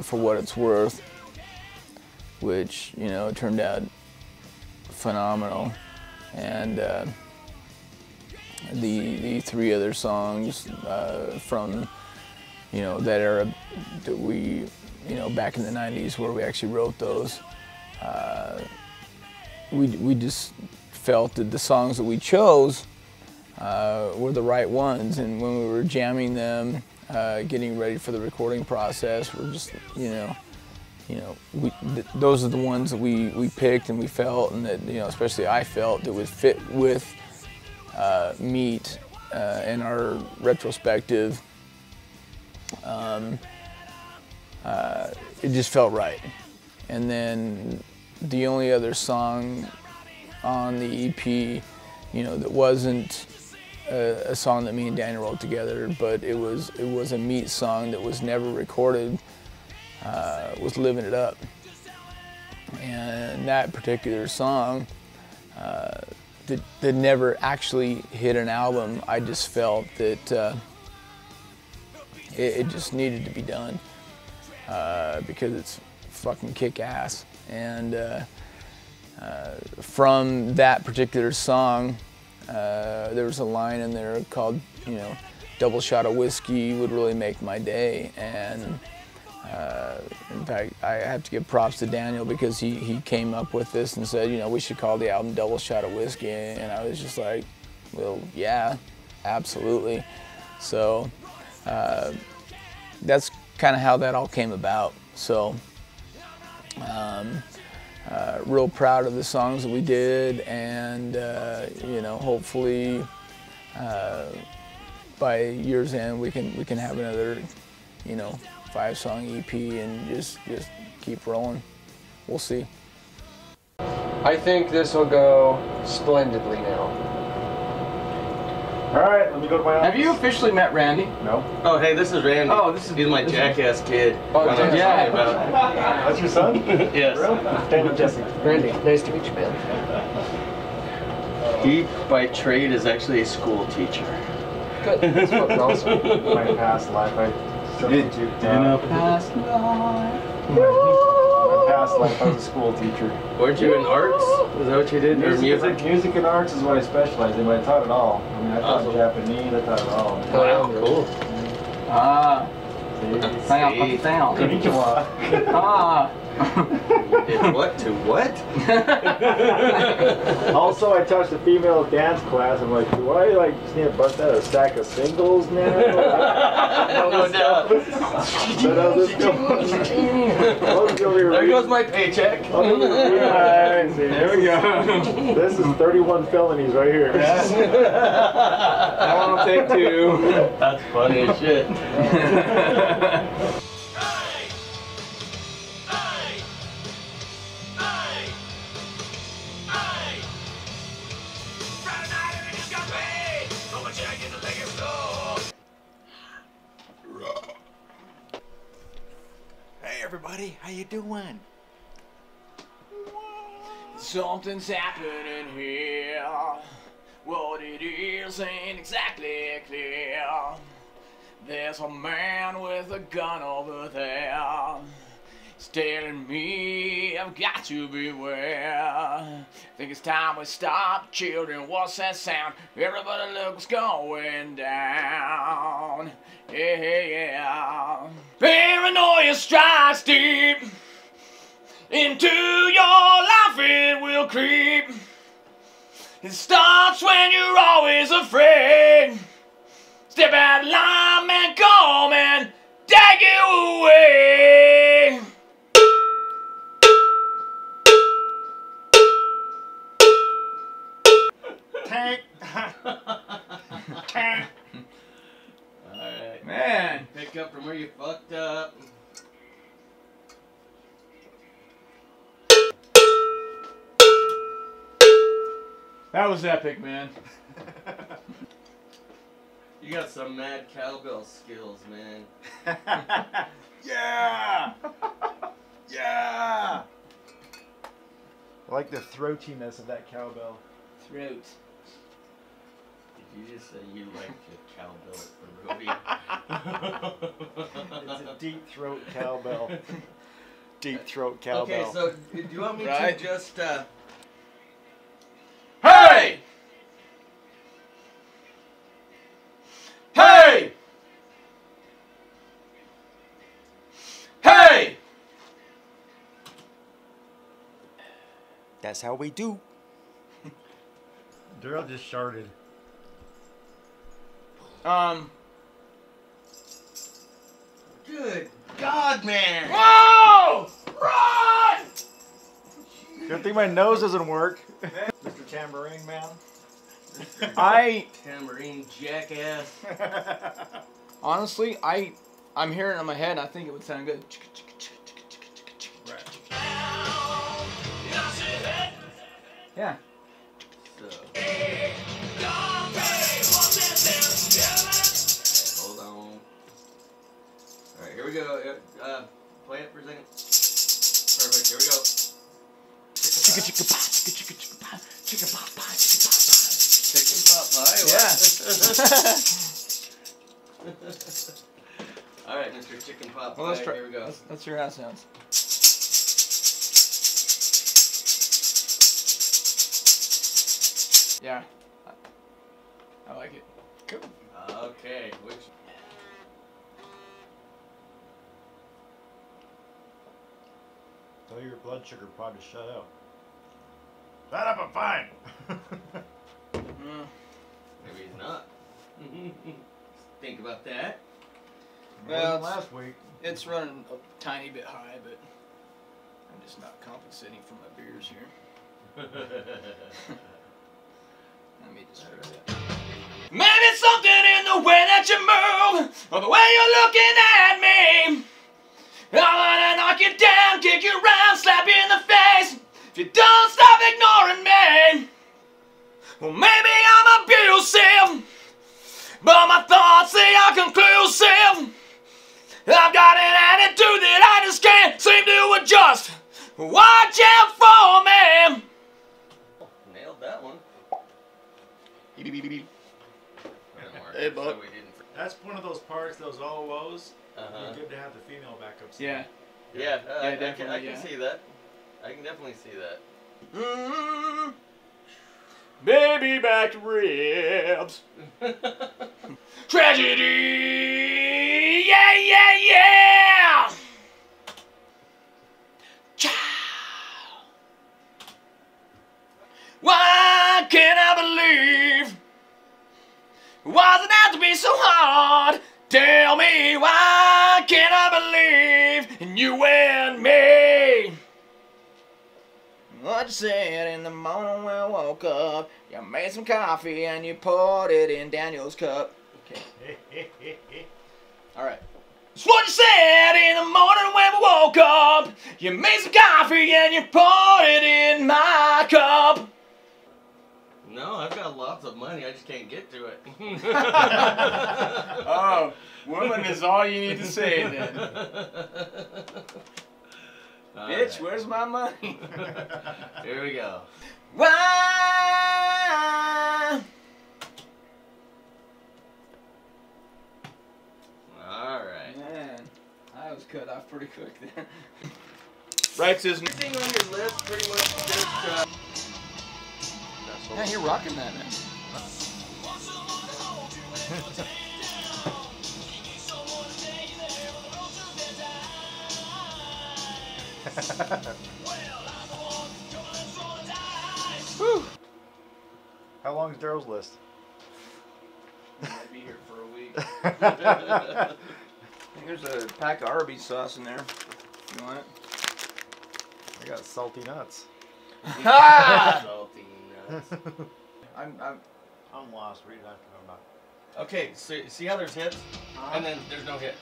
For What It's Worth, which, you know, turned out phenomenal. And the 3 other songs from, you know, that era that we, you know, back in the 90s where we actually wrote those, we just felt that the songs that we chose were the right ones, and when we were jamming them, getting ready for the recording process, we're just, those are the ones that we picked and we felt, and that, you know, especially I felt that would fit with Meat in our retrospective. It just felt right. And then the only other song on the EP, you know, that wasn't a song that me and Daniel wrote together, but it was a meat song that was never recorded. Was Living It Up, and that particular song that never actually hit an album. I just felt that it just needed to be done because it's fucking kick-ass. And from that particular song, there was a line in there called, you know, double shot of whiskey would really make my day. And in fact, I have to give props to Daniel because he came up with this and said, you know, we should call the album Double Shot of Whiskey. And I was just like, well, yeah, absolutely. So that's kind of how that all came about. So real proud of the songs that we did, and you know, hopefully by year's end we can have another, you know, 5-song EP and just keep rolling. We'll see. I think this will go splendidly now. Alright, let me go to my office. Have you officially met Randy? No. Oh, hey, this is Randy. Oh, He's my jackass kid. Oh, yeah. That's your son? Yes. Stand up, Jesse. Randy, nice to meet you, man. He, by trade, is actually a school teacher. Good. That's fucking awesome. My past life, I substitute. Past life. My past life, I was a school teacher. Weren't you in arts? Is that what you did? Or music? Music and arts is what I specialized in, but I taught it all. I mean, I taught Japanese, I taught it all. Wow, cool. Ah. See? Konnichiwa. Ah. Did what to what? Also, I taught the female dance class. I'm like, do I just need to bust out a stack of singles now? No doubt. There goes my paycheck. There we go. This is 31 felonies right here. I want to take 2. That's funny as shit. Hey everybody, how you doing? Something's happening here. What it is ain't exactly clear. There's a man with a gun over there. He's telling me I've got to beware. Think it's time we stop, children. What's that sound? Everybody look what's going down. Yeah. Paranoia strikes deep. Into your life it will creep. It starts when you're always afraid. Step out of line, man, come and take you away. Tank. Tank. Alright. Man. Pick up from where you fucked up. That was epic, man. You got some mad cowbell skills, man. Yeah! Yeah! I like the throatiness of that cowbell. Throat. Did you just say you like the cowbell for rodeo? It's a deep throat cowbell. Deep throat cowbell. Okay, so do you want me Right. to just Hey! Hey! Hey! That's how we do. Darrell just sharded. Good God, man! Whoa! Run! Good thing my nose doesn't work. Mr. Tambourine Man. Tambourine jackass. Honestly, I'm hearing it in my head and I think it would sound good. Yeah. So. All right, Mr. Chicken Pot Pie. Well, let's try. Here we go. Let's hear how it sounds. Yeah, I like it. Cool. Okay, which? Tell your blood sugar pod to shut up. Shut up, I'm fine. Maybe he's not. Think about that. Well, last week. It's running a tiny bit high, but I'm just not compensating for my beers here. Let me just fix that. Maybe something in the way that you move, or the way you're looking at me. I wanna knock you down, kick you around, slap you in the face. If you don't stop ignoring me, well, maybe I'm abusive, but my thoughts, they are conclusive. I've got an attitude that I just can't seem to adjust. Watch out for me. Nailed that one. Hey, bud. That's one of those parts, those OOs. It's good to have the female backup. Yeah. Yeah, I definitely, can see that. I can definitely see that. Baby back ribs. Tragedy. Yeah, yeah, yeah. Child. Why can't I believe? Why does it have to be so hard? Tell me, why can't I believe in you and me? What you said in the morning when I woke up, you made some coffee and you poured it in Daniel's cup. Okay. Alright. It's what you said in the morning when we woke up. You made some coffee and you poured it in my cup. No, I've got lots of money. I just can't get to it. Oh, woman is all you need to say then. Bitch, right. where's my money? Here we go. Why? Alright. Man, I was cut off pretty quick there. Right, says everything on your list pretty much just Yeah, you're rocking that, man. Whew. How long is Darrell's list? Might be here for a week. I think there's a pack of Arby's sauce in there. You want it? I got salty nuts. salty nuts. I'm lost. What are you talking about? Okay, so see how there's hits, and then there's no hits.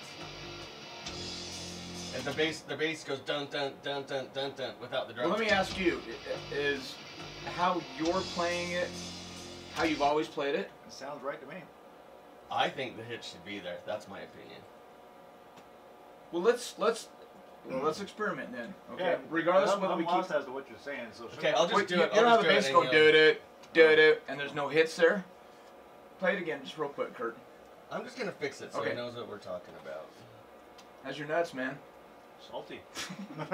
And the bass goes dun dun dun dun dun dun without the drums. Well, let me ask you: is how you're playing it, how you've always played it? It sounds right to me. I think the hits should be there. That's my opinion. Well, let's experiment then. Okay. Yeah, Regardless of whether I'm we lost keep. as to what you're saying. So Okay, I'll just do it. You don't have I'll the just bass do go it. do it, and there's no hits there. Play it again, just real quick, Kurt. I'm just gonna fix it so Okay. he knows what we're talking about. How's your nuts, man? Salty. You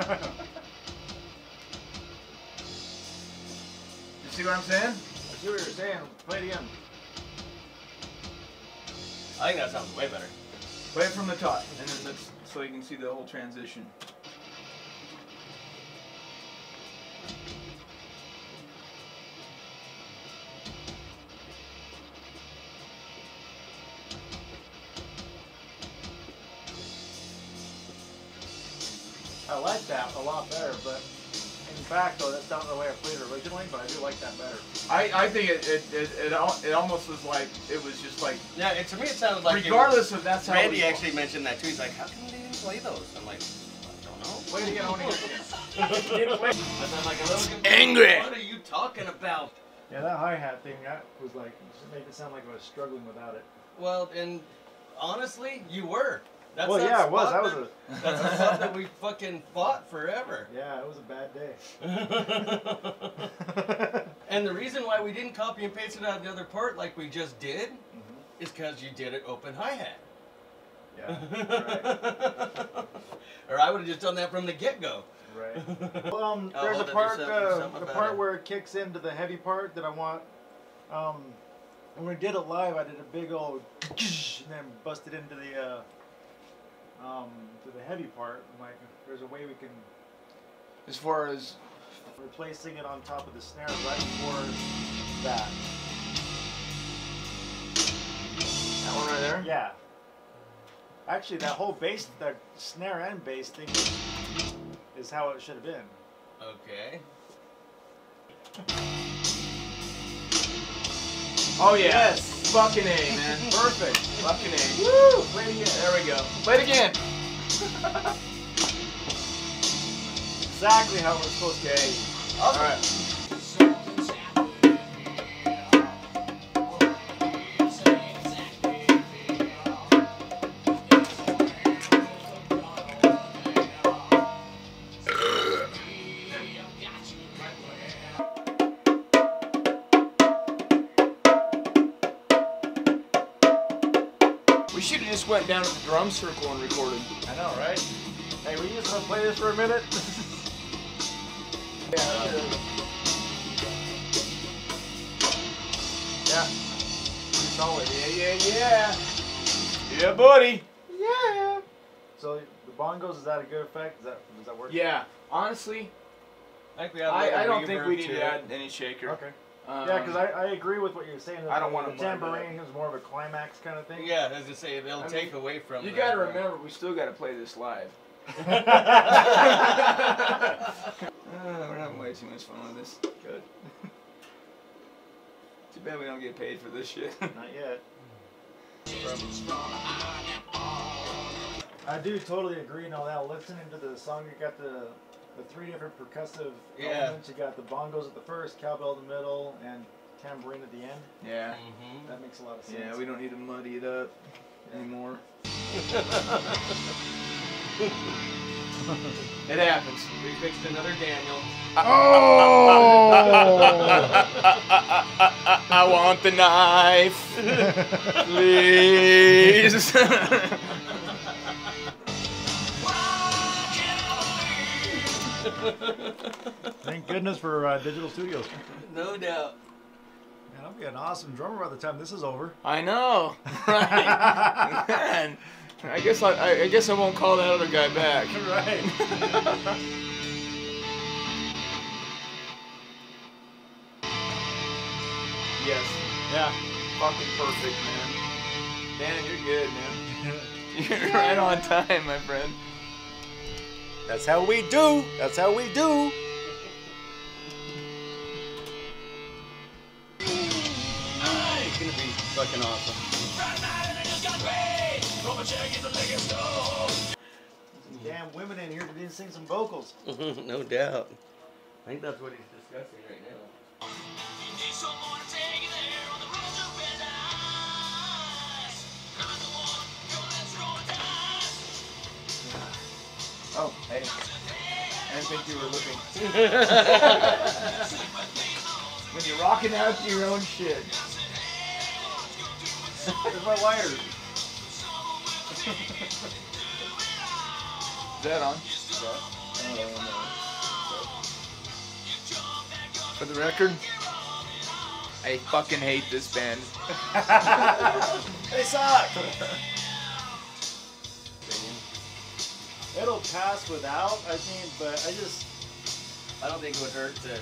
see what I'm saying? I see what you're saying. Play it again. I think that sounds way better. Play it from the top, and then let's so you can see the whole transition. I like that a lot better, but in fact, though, that's not the way I played it originally, but I do like that better. I think it almost was like it was just like Yeah, to me it sounded like regardless of that's how Randy it was. actually mentioned that too. He's like, how come they didn't play those? I'm like, I don't know. Play it again. I want to hear it again. I sound like a little confused. Angry. What are you talking about? Yeah, that hi-hat thing, that was like, just made it sound like I was struggling without it. Well, and honestly, you were. That's Well, that yeah, it was. spot That was that's the spot that we fucking fought forever. Yeah, it was a bad day. And the reason why we didn't copy and paste it out of the other part like we just did is because you did it open hi-hat. Yeah. Right. Or I would have just done that from the get-go. Right. Well, there's a part, the part where it kicks into the heavy part that I want. When we did it live, I did a big old and then busted into the heavy part. I'm like, there's a way we can. As far as Replacing it on top of the snare right before that. that one right there? Yeah. Actually, that whole bass, that snare and bass thing is how it should have been. Okay. Oh yeah. Yes. Fucking A, man. Perfect. Fucking A. Woo! Play it again. There we go. Play it again. Exactly how we're supposed to. Okay. All right. We should have just went down to the drum circle and recorded. I know, right? Hey, we just want to play this for a minute? Yeah. Pretty solid. Yeah. Yeah, buddy. Yeah. So the bongos, is that a good effect? Does that work? Yeah. Honestly, I think we have a little I don't think reverb we need to to it. add any shaker. Okay. Yeah, because I agree with what you're saying. That I don't want the to muddy tambourine is more of a climax kind of thing. Yeah, as I say, they'll take away from You the- gotta remember, we still gotta play this live. We're having way too much fun with this. Good. Too bad we don't get paid for this shit. Not yet. I do totally agree. Now, listening to the song, you got the three different percussive elements. You got the bongos at the first, cowbell in the middle, and tambourine at the end. Yeah. That makes a lot of sense. Yeah, we don't need to muddy it up anymore. It happens. We fixed another Daniel. Oh! I want the knife, please. Thank goodness for digital studios. No doubt. Man, I'll be an awesome drummer by the time this is over. I know, right? Man, I guess I won't call that other guy back. Right. Yes. Yeah. Fucking perfect, man. Dan, you're good, man. You're right on time, my friend. That's how we do. That's how we do. It's gonna be fucking awesome. Damn women in here that didn't sing some vocals. No doubt. I think that's what he's discussing right now. Oh, hey. I didn't think you were looking. When you're rocking out to your own shit. Where's my lighter? Is that on? For the record, I fucking hate this band. They suck. It'll pass without, I think, but I don't think it would hurt to.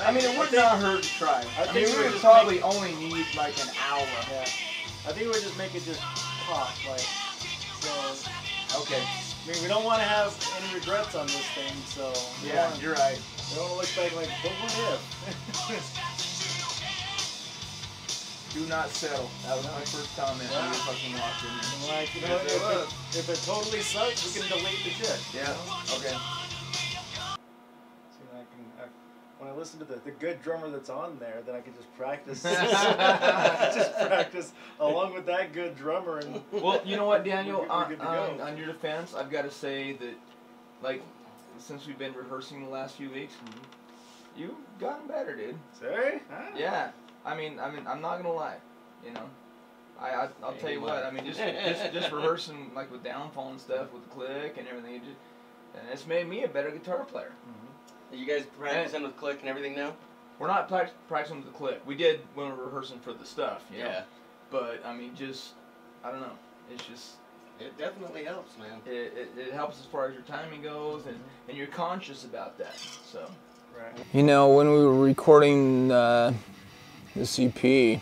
I mean, it would not hurt to try. I mean, we would probably only need like an hour. Yeah. I think we would just make it just pop, like, so. Okay. I mean, we don't want to have any regrets on this thing, so. Yeah, you're right. We don't want to look back like, but what if? Do not settle. That was my first comment when we fucking walked in there. Like, you know, if it totally sucks, we can delete the shit. Yeah, okay. See, I when I listen to the good drummer that's on there, then I can just practice. Just practice along with that good drummer. And well, you know what, Daniel? we're good to go. On your defense, I've got to say that, like, since we've been rehearsing the last few weeks, you've gotten better, dude. Sorry? Yeah. I mean, I'm not gonna lie. You know, I'll tell you what. I mean, just rehearsing like with downfall and stuff with the click and everything, and it's made me a better guitar player. Are you guys practicing with click and everything now? We're not practicing with the click. We did when we were rehearsing for the stuff. You know? But I mean, just I don't know. It's just. It definitely helps, man. It helps as far as your timing goes, and you're conscious about that. So. Right. You know, when we were recording this EP,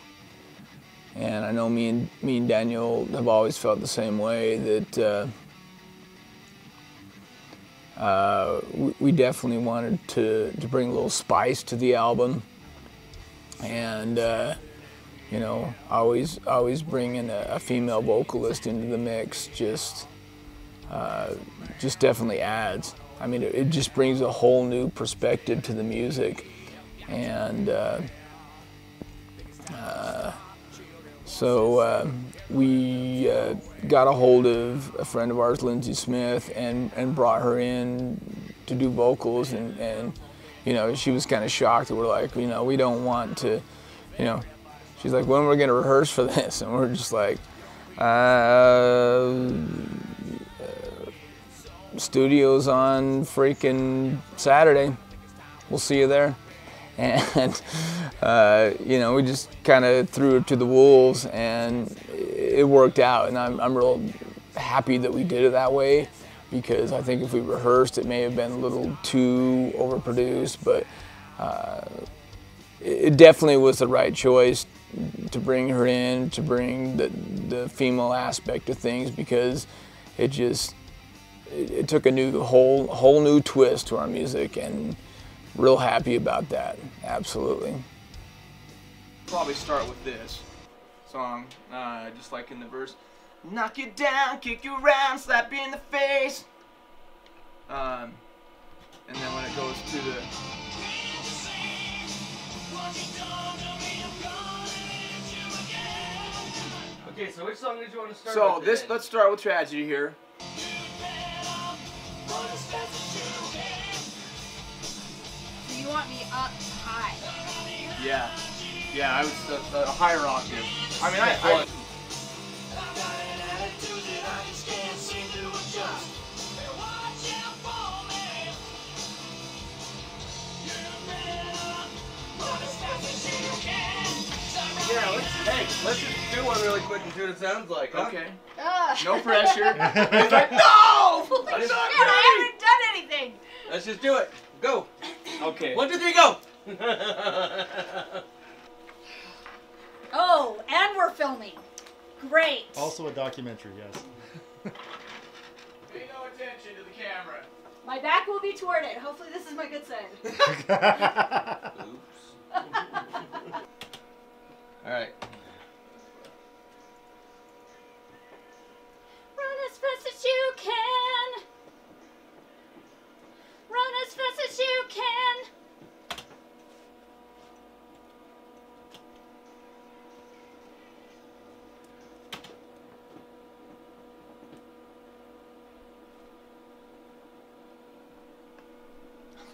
and I know me and Daniel have always felt the same way, that we definitely wanted to bring a little spice to the album, and you know, always bringing a female vocalist into the mix just definitely adds. I mean, it just brings a whole new perspective to the music, and so we got a hold of a friend of ours, Lindsay Smith, and brought her in to do vocals, and you know, she was kind of shocked that we're like, you know, we don't want to, you know, she's like, when are we going to rehearse for this? And we're just like, studio's on freaking Saturday. We'll see you there. And, you know, we just kind of threw it to the wolves, and it worked out. And I'm real happy that we did it that way, because I think if we rehearsed, it may have been a little too overproduced, but it definitely was the right choice to bring her in, to bring the female aspect of things, because it took a whole new twist to our music, and real happy about that. Absolutely. Probably start with this song, just like in the verse. Knock you down, kick you around, slap you in the face. And then when it goes to the Okay, so which song did you want to start So with? let's start with Tragedy here. So you want me up high? Yeah, I was a higher octave. I mean, I Yeah, let's just do one really quick and see what it sounds like, huh? Okay. No pressure. He's like, no! Shit, I haven't done anything! Let's just do it. Go. Okay. 1, 2, 3, go! Oh, and we're filming. Great. Also a documentary, yes. Pay no attention to the camera. My back will be toward it. Hopefully this is my good side. Oops. All right. Run as fast as you can. Run as fast as you can.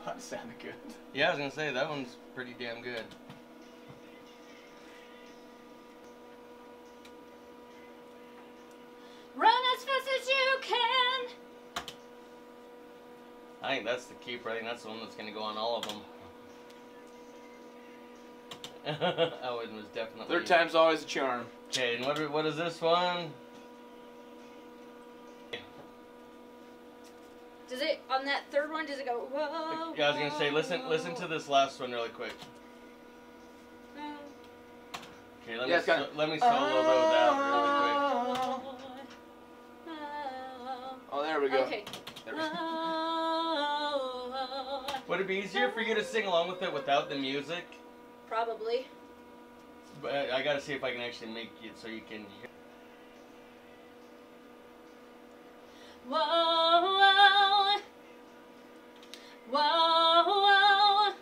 That sounded good. Yeah, I was gonna say that one's pretty damn good. Run as fast as you can. I think that's the keeper. I think that's the one that's gonna go on all of them. Owen was definitely. Third time's always a charm. Okay, and what is this one? Does it, on that third one, does it go, whoa? Yeah, I was gonna say, listen to this last one really quick. Okay, let me solo those out really quick. Oh, there we go. Okay. There we go. Would it be easier for you to sing along with it without the music? Probably. But I gotta see if I can actually make it so you can hear. Whoa, whoa, whoa, whoa.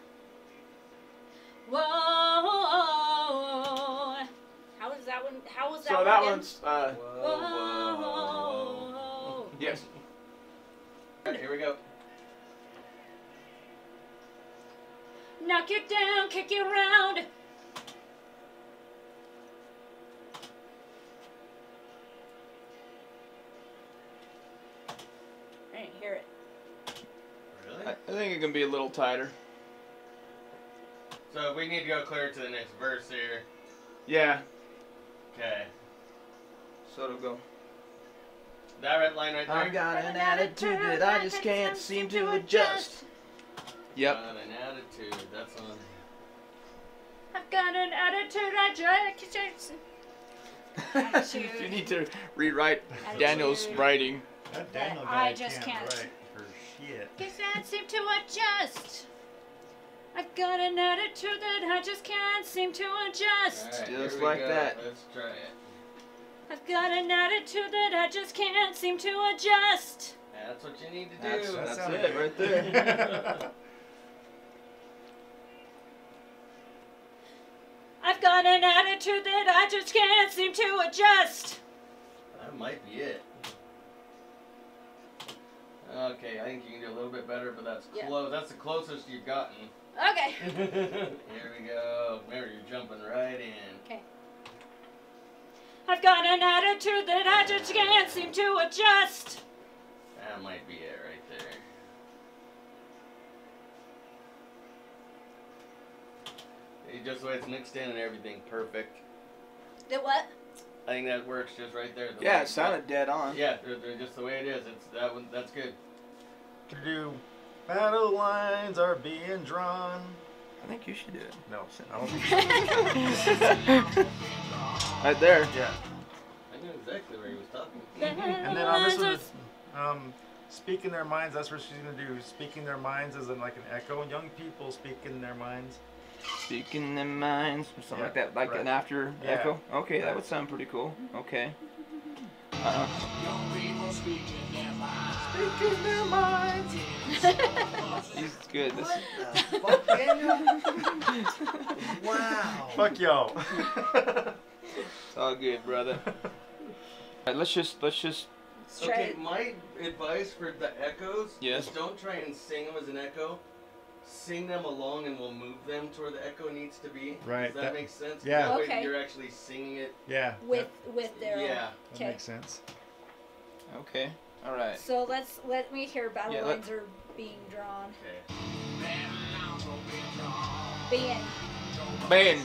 once. Whoa. Yes. All right, here we go. Knock you down, kick you around. I didn't hear it. Really? I think it can be a little tighter. So we need to go clear to the next verse here. Yeah. Okay. So it'll go. That red line right there. I've got an attitude that I just can't seem to adjust. Yep. Got an attitude. That's on. I've got an attitude, I just attitude. You need to rewrite Attitude. Daniel's writing. That Daniel I guy just can't. write for shit. Guess I seem to adjust. I've got an attitude that I just can't seem to adjust. All right, Just here we like go. that. Let's try it. I've got an attitude that I just can't seem to adjust. That's what you need to do. That's sounded it good. right there. I've got an attitude that I just can't seem to adjust. That might be it. Okay, I think you can do a little bit better, but that's Yeah. close. That's the closest you've gotten. Okay. Here we go. Remember, you're jumping right in. Okay. I've got an attitude that I just can't seem to adjust. That might be it right there. Just the way it's mixed in and everything, perfect. The what? I think that works just right there. The Yeah, way it sounded dead on. Yeah, they're just the way it is. It's that one. That's good. To do battle lines are being drawn. I think you should do it. No, I don't think Right there. Yeah. I knew exactly where he was talking. And then on this one, it's, speaking their minds. That's what she's gonna do. Speaking their minds as in like an echo. Young people speaking their minds. Speaking their minds, or something like that, like right. an after Yeah. echo. Okay, that Right. would sound pretty cool. Okay. Speaking their minds. He's good. This Wow. Fuck y'all. It's all good, brother. Alright, let's just. Okay, my advice for the echoes Yes. is don't try and sing them as an echo. Sing them along and we'll move them to where the echo needs to be. Right, Does that make sense? yeah. That way Okay. you're actually singing it. Yeah. With their Yeah. That Okay. makes sense. Okay. All right. So let me hear battle Yeah, lines are being drawn. Okay. Being. Man,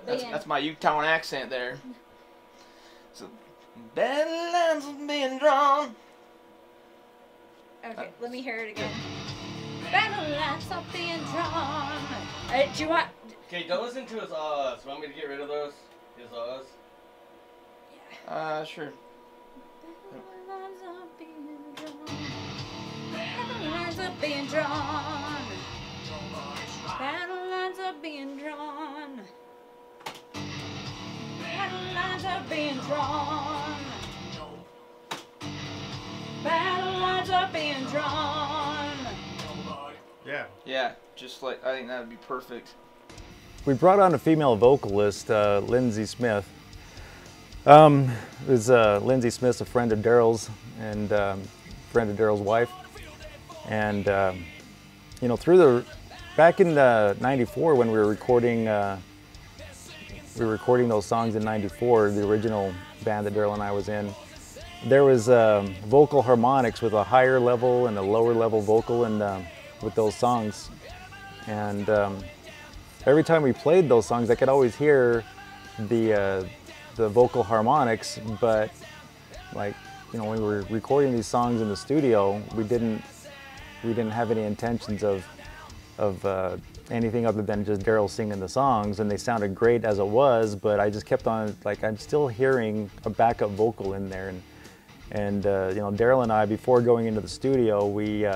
Being. that's my Utah accent there. So, battle lines are being drawn. Okay, let me hear it again. Battle lines are being drawn. Do you want? Okay, don't listen to his ahs. Want me to get rid of those? His ahs? Sure. Battle lines are being drawn. Battle lines are being drawn. Battle lines are being drawn. Battle lines are being drawn. Battle lines are being drawn. Yeah. Yeah, just like I think that would be perfect. We brought on a female vocalist, Lindsay Smith. Lindsay Smith's a friend of Darrell's and friend of Darrell's wife. And you know, back in '94 when we were recording those songs in '94, the original band that Darrell and I was in. There was vocal harmonics with a higher level and a lower level vocal, and with those songs. And every time we played those songs, I could always hear the vocal harmonics, but like, you know, when we were recording these songs in the studio, we didn't have any intentions of anything other than just Darrell singing the songs, and they sounded great as it was, but I just kept on, like, I'm still hearing a backup vocal in there. And you know, Darrell and I, before going into the studio, we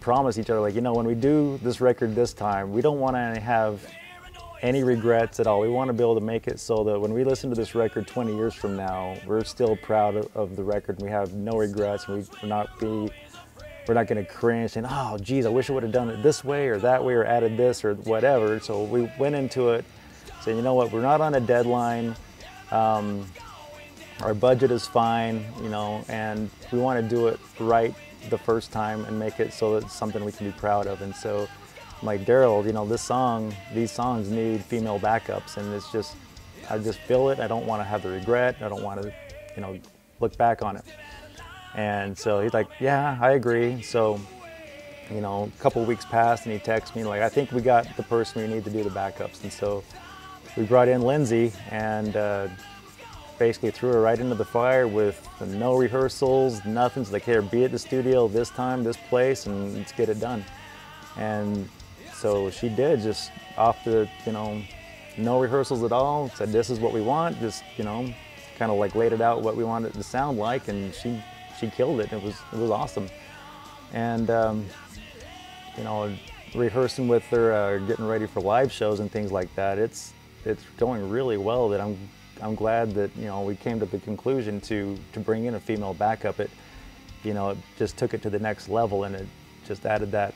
promised each other, like, you know, when we do this record this time, we don't want to have any regrets at all. We want to be able to make it so that when we listen to this record 20 years from now, we're still proud of the record. And we have no regrets. And we're not going to cringe and, oh, geez, I wish I would have done it this way or that way or added this or whatever. So we went into it saying, you know what, we're not on a deadline. our budget is fine, you know, and we want to do it right the first time and make it so it's something we can be proud of. And so, like Darrell, you know, these songs need female backups, and it's just, I just feel it. I don't want to have the regret. I don't want to, you know, look back on it. And so he's like, yeah, I agree. So, you know, a couple weeks passed, and he texts me like, I think we got the person we need to do the backups. And so we brought in Lindsay and basically threw her right into the fire with no rehearsals, nothing. So like, here, be at the studio this time, this place, and let's get it done. And so she did, just off the, you know, no rehearsals at all, said this is what we want, just, you know, kind of like laid it out what we wanted it to sound like, and she killed it. It was awesome. And you know, rehearsing with her, getting ready for live shows and things like that, it's going really well. That I'm glad that, you know, we came to the conclusion to bring in a female backup. It, you know, it just took it to the next level, and it just added that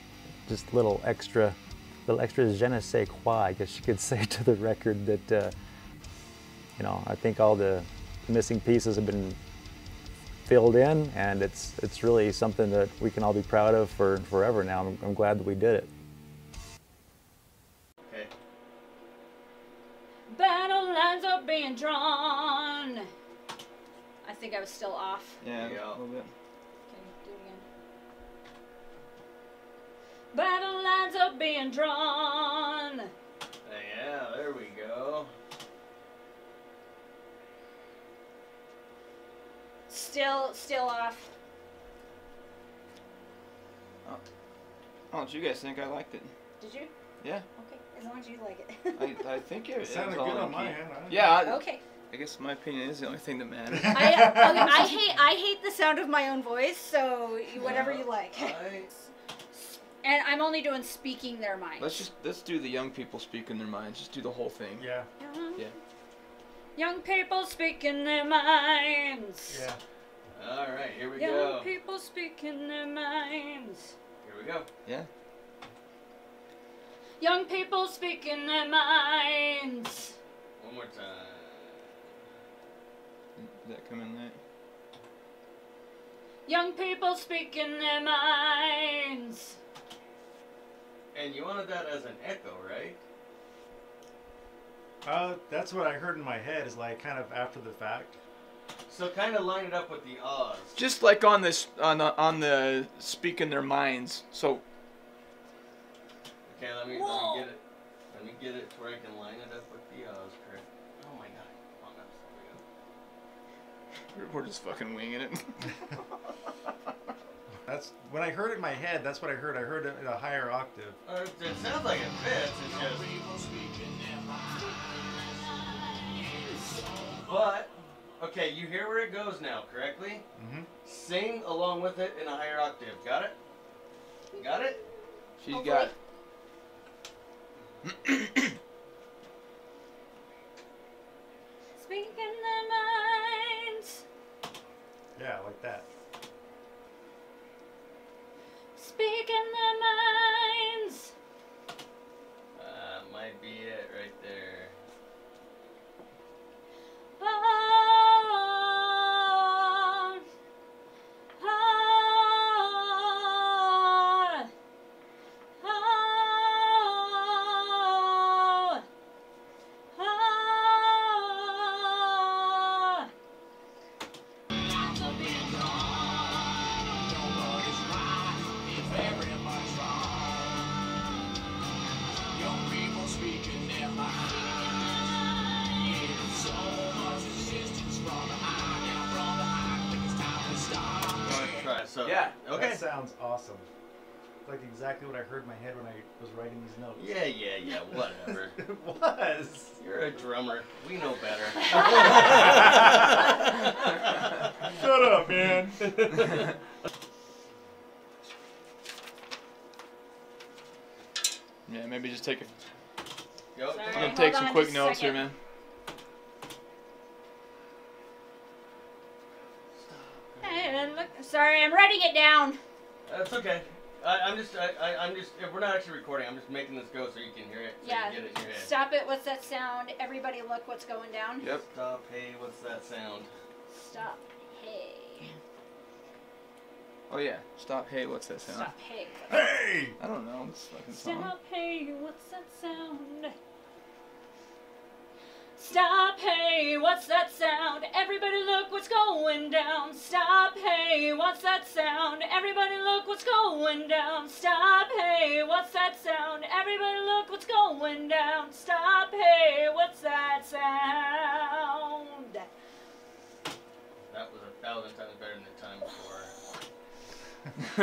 just little extra je ne sais quoi, I guess you could say, to the record that, you know, I think all the missing pieces have been filled in, and it's really something that we can all be proud of for forever now. I'm glad that we did it. Okay. Battle lines are being drawn. I think I was still off. Yeah, a little bit. Okay, do it again. Battle lines are being drawn. Yeah, there we go. Still off. Oh, what did you guys think? I liked it. Did you? Yeah. Okay, as long as you like it. I think it sounded was good all on my key. end. Yeah. Okay. I guess my opinion is the only thing that matters. I hate the sound of my own voice, so whatever you like. And I'm only doing speaking their minds. Let's do the young people speaking their minds. Just do the whole thing. Yeah. Yeah. Young people speaking their minds. Yeah. All right, here we Young go. people speaking their minds. Here we go. Yeah. Young people speaking their minds. One more time. Did that come in late? Young people speaking their minds. And you wanted that as an echo, right? That's what I heard in my head, is like kind of after the fact. So kind of line it up with the ahs. Just like on this, on the speaking their minds. So. Okay, let me get it. Let me get it to where I can line it up with the ahs, correct? Oh my god. Come on, that's We're just fucking winging it. That's when I heard it in my head. That's what I heard. I heard it in a higher octave. it sounds like it fits. It's just. But okay, you hear where it goes now, correctly? Mm-hmm. Sing along with it in a higher octave. Got it? Got it? She's got. Speaking their minds. Yeah, like that. Speaking their minds. Might be it right there. So, yeah. Okay. That sounds awesome. Like exactly what I heard in my head when I was writing these notes. Yeah, whatever. It was. You're a drummer. We know better. Shut up, man. Yeah, maybe just take it. Yo, Sorry, I'm gonna take some quick just a notes here, second. man. And look, sorry, I'm writing it down. That's okay. I'm just. We're not actually recording. I'm just making this go so you can hear it. So Yeah. You get it in your head. Stop it. What's that sound? Everybody, look what's going down. Yep. Stop. Hey, what's that sound? Stop. Hey. Oh yeah. Stop. Hey, what's that sound? Stop. Hey. Hey! I don't know this fucking song. Stop. Hey. What's that sound? Stop, hey, what's that sound? Everybody look what's going down. Stop, hey, what's that sound? Everybody look what's going down. Stop, hey, what's that sound? Everybody look what's going down. Stop, hey, what's that sound? That was 1,000 times better than the time before.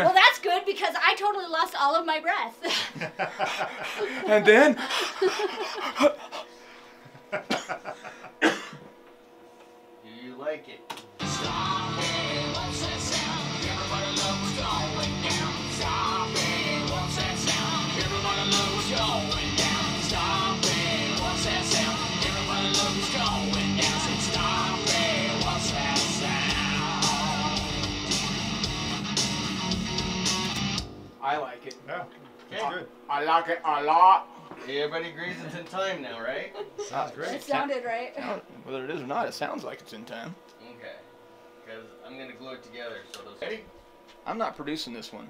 Well, that's good because I totally lost all of my breath. And then. Do you like it? Stop it, what's that sound? Everybody look what's going down. Stop it, what's that sound? Everybody look what's going down. Stop it, what's that sound? Everybody look what's going down. Say stop it, what's that sound? I like it. Yeah, Okay. good. I like it a lot. Everybody agrees it's in time now, right? Sounds great. It sounded right. Whether it is or not, it sounds like it's in time. Okay. Because I'm going to glue it together. So those. Ready? I'm not producing this one.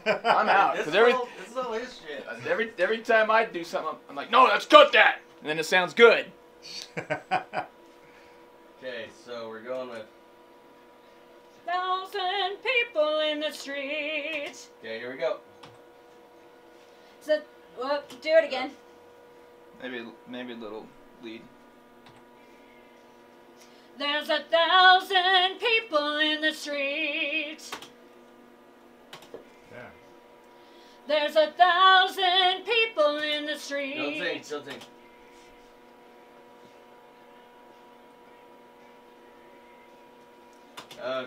I'm out. This Because is all his shit. every time I do something, I'm like, no, let's cut that. And then it sounds good. Okay, so we're going with. 1,000 people in the street. Okay, here we go. So, well, do it again. Maybe a little lead. There's 1,000 people in the street. Yeah. There's 1,000 people in the street. Don't sing, don't sing.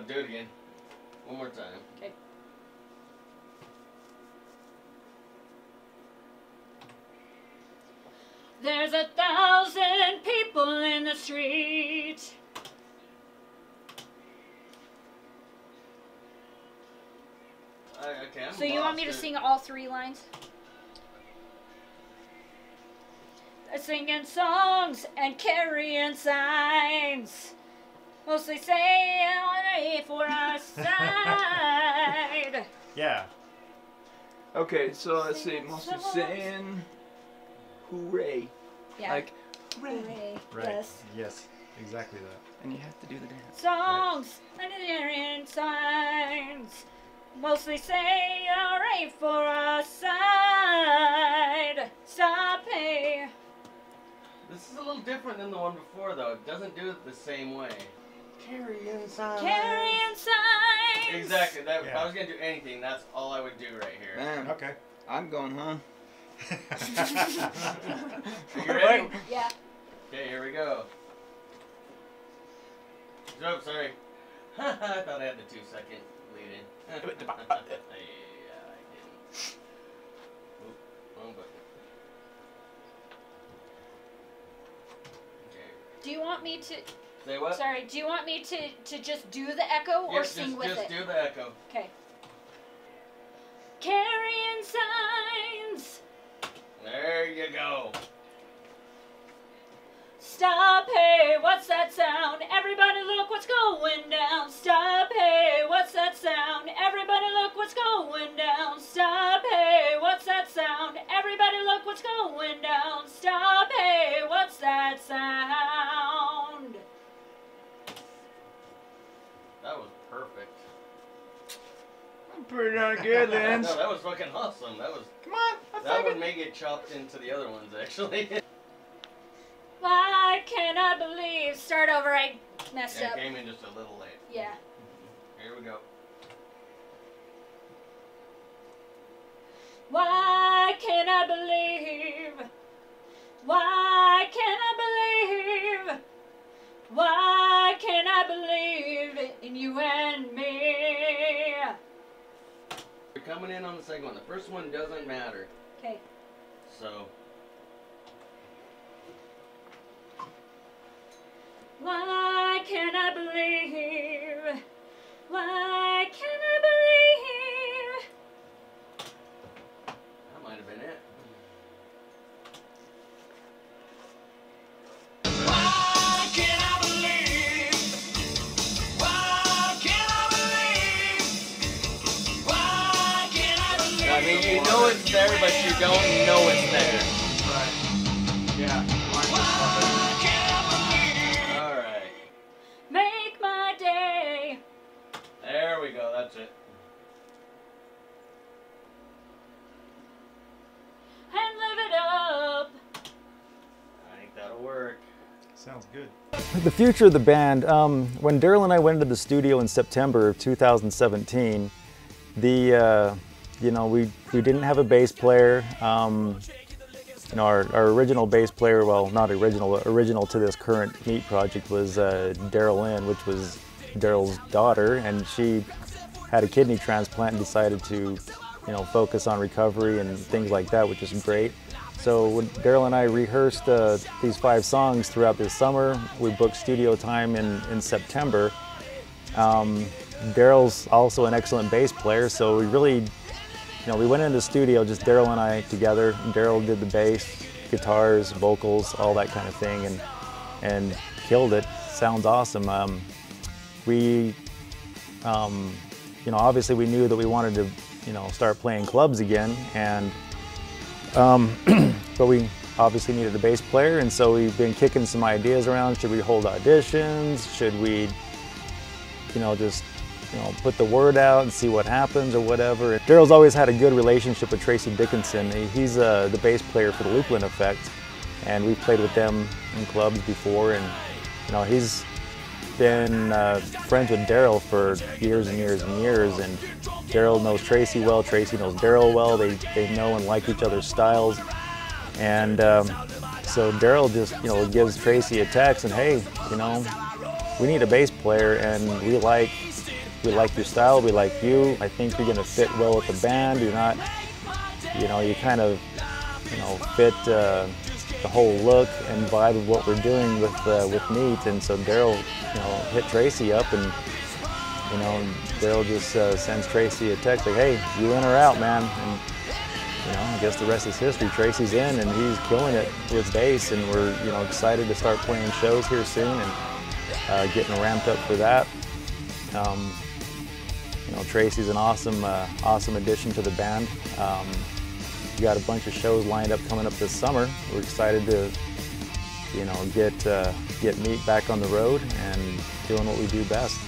Do it again. One more time. Okay. There's 1,000 people in the street. Okay, I'm So you want me to lost, sing all 3 lines? They're singing songs and carrying signs. Mostly saying for our side. Yeah. Okay, so let's see. Singing Mostly songs. saying, hooray. Yeah. Like, Hooray. Right. Yes. Yes. Exactly that. and you have to do the dance. Songs and carrying signs. Mostly say hooray for our side. Stop, hey. This is a little different than the one before, though. It doesn't do it the same way. Carrying signs. Carrying signs. Exactly. That, If Yeah. I was going to do anything, that's all I would do right here. Man, Okay. I'm going, huh? Are you ready? Yeah. Okay, here we go. Oh, sorry. I thought I had the 2-second lead in. Yeah, I didn't. Oop, wrong button. Okay. Do you want me to? Say what? Sorry. Do you want me to just do the echo or Yep, sing with just it? do the echo. Okay. Carrying signs. There you go. Stop, hey, what's that sound? Everybody look what's going down. Stop, hey, what's that sound? Everybody look what's going down. Stop, hey, what's that sound? Everybody look what's going down. Stop, hey, what's that sound? That was perfect. Pretty darn good, Lance. No, that was fucking awesome. That was. Come on, That would make it chopped into the other ones, actually. Why can't I believe? Start over, I messed Yeah, up. it came in just a little late. Yeah. Here we go. Why can't I believe? Why can't I believe? Why can't I believe in you and me? We're coming in on the second one. The first one doesn't matter. Okay. So. Why can't I believe? Why can't I believe? That might have been it. Why can't I believe? there, but you don't know it's there. Right. Yeah. Alright. Make my day. There we go, that's it. And live it up. I think that'll work. Sounds good. The future of the band, when Darrell and I went into the studio in September of 2017, you know, we didn't have a bass player. You know, our original bass player, well, not original to this current Meat project was Darrell, which was Darrell's daughter, and she had a kidney transplant and decided to, you know, focus on recovery and things like that, which is great. So when Darrell and I rehearsed these 5 songs throughout this summer, we booked studio time in September. Darrell's also an excellent bass player, so we really, you know, we went into the studio, just Darrell and I together. Darrell did the bass, guitars, vocals, all that kind of thing, and killed it. Sounds awesome. You know, obviously we knew that we wanted to, you know, start playing clubs again, and but we obviously needed a bass player, and so we've been kicking some ideas around. Should we hold auditions? Should we, you know, just, you know, put the word out and see what happens or whatever. Darrell's always had a good relationship with Tracy Dickinson. He's the bass player for the Loopland Effect, and we've played with them in clubs before, and, you know, he's been friends with Darrell for years and years and years, and Darrell knows Tracy well, Tracy knows Darrell well. They know and like each other's styles, and so Darrell just, you know, gives Tracy a text and, hey, you know, we need a bass player, and we like your style, we like you. I think you're gonna fit well with the band. You're not, you know, you kind of, you know, fit the whole look and vibe of what we're doing with Meat. And so Darrell, you know, hit Tracy up, and, you know, Darrell just sends Tracy a text like, hey, you in or out, man? And, you know, I guess the rest is history. Tracy's in, and he's killing it with bass, and we're, you know, excited to start playing shows here soon and getting ramped up for that. You know, Tracy's an awesome addition to the band. We got a bunch of shows lined up coming up this summer. We're excited to, you know, get Meat back on the road and doing what we do best.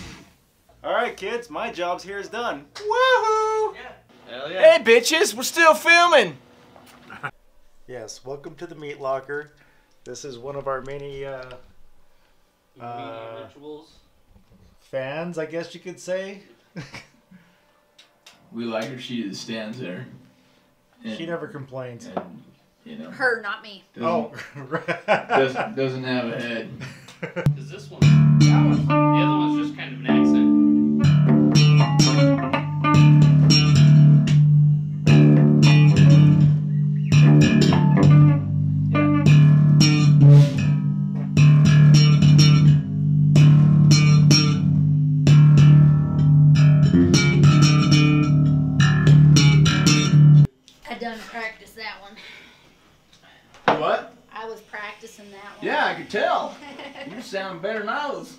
All right, kids, my job's here is done. Woohoo! Yeah. Hell yeah. Hey, bitches, we're still filming. Yes, welcome to the Meat Locker. This is one of our many rituals. Fans, I guess you could say. We like her. She just stands there. And, she never complains. And, you know, Her, not me. doesn't have a head. Is this one? That one. The other one's just kind of an accent. I done practiced that one. What? I was practicing that one. Yeah, I could tell. You sound better than I was.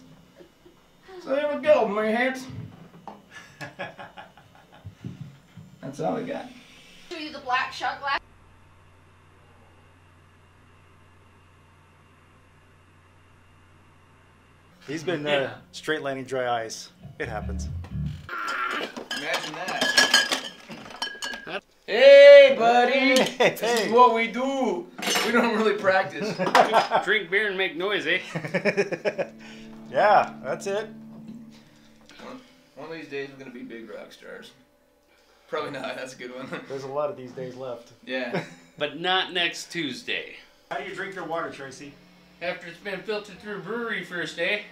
So there we go, mayheads. That's all I got. Show you the black shot glass. He's been straight lining dry ice. It happens. Imagine that. Hey, buddy! This is what we do. We don't really practice. Drink beer and make noise, eh? Yeah, that's it. One of these days we're gonna be big rock stars. Probably not. That's a good one. There's a lot of these days left. Yeah. But not next Tuesday. How do you drink your water, Tracy? After it's been filtered through a brewery first, eh?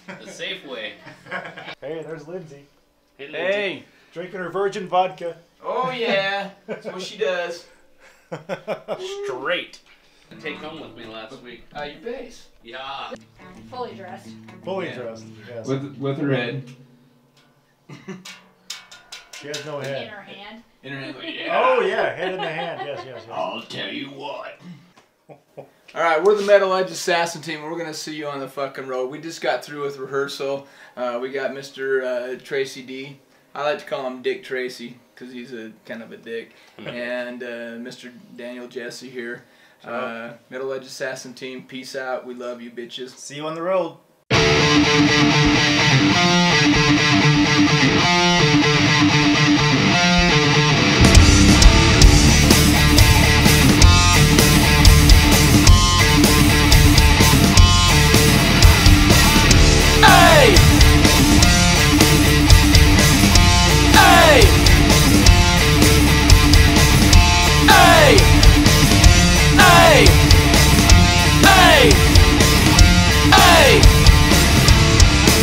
The safe way. Hey, there's Lindsay. Hey, Lindsay. Hey. Drinking her virgin vodka. Oh yeah. That's what she does. Straight. Take home with me last week. Your bass. Yeah. Fully dressed. Fully dressed, yes. With her head. She has no head. In her hand. In her hand. Yeah. Oh yeah, head in the hand. Yes, yes, yes. I'll tell you what. All right, we're the Metal Edge Assassin team. We're gonna see you on the fucking road. We just got through with rehearsal. We got Mr. Tracy D I like to call him Dick Tracy because he's a kind of a dick. And Mr. Daniel Jesse here. Middle Edge Assassin team, peace out. We love you, bitches. See you on the road. Hey! Hey! Hey! Hey! Hey! Hey!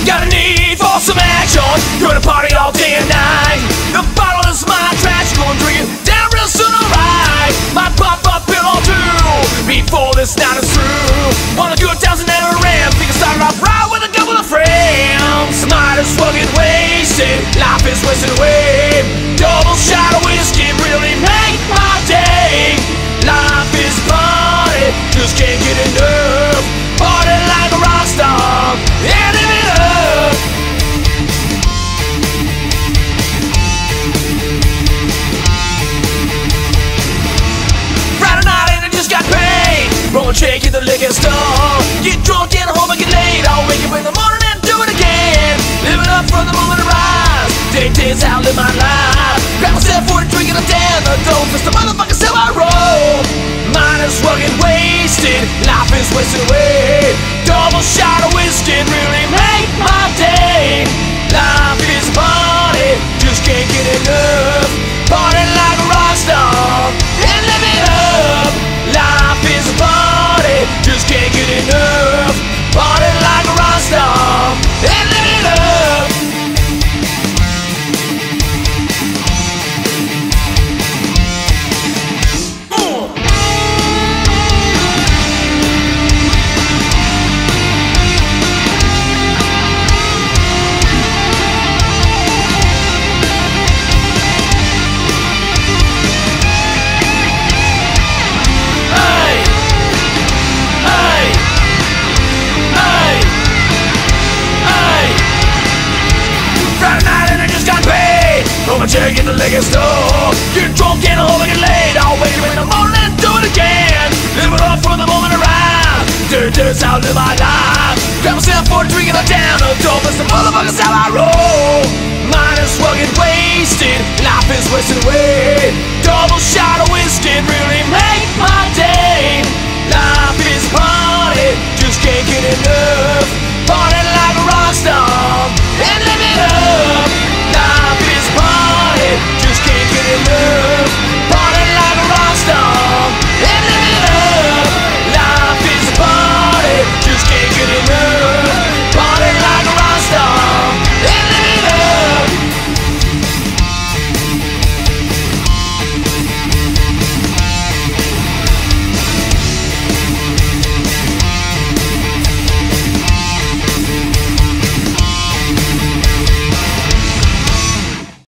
Got a need for some action. Gonna party all day and night. The bottle is my trash. Gonna drink it down real soon, alright. Might pop up pill or two before this night is through. Wanna good times and never ran. Think I started off right with a couple of friends. Might as well get wasted. Life is wasted away. Double shot of whiskey really make my day. Life is party, just can't get enough. Party like a rock star and live it up. Friday night and I just got paid. Roll a check at the liquor store. Get drunk, get home and get late. I'll wake up in the morning and do it again. Live it up from the moment I rise. Day days out, live my life. Grab myself for a drink and I'm down the door. Cause the motherfuckers sell my roll. Might as well get wasted. Life is wasted away. Double shot of whiskey really make my day. Life is a party, just can't get enough. Party like a rock star and live it up. Life is a party, just can't get enough. Party like a rock star and live it up. Check in the liquor store. Get drunk and home and get laid. I'll wake up in the morning and do it again. Live it up from the moment I rise. Dirt's how I live my life. Grab myself for a drink and I'm down the door. Cause the motherfuckers how I roll. Might as well get wasted. Life is wasted away.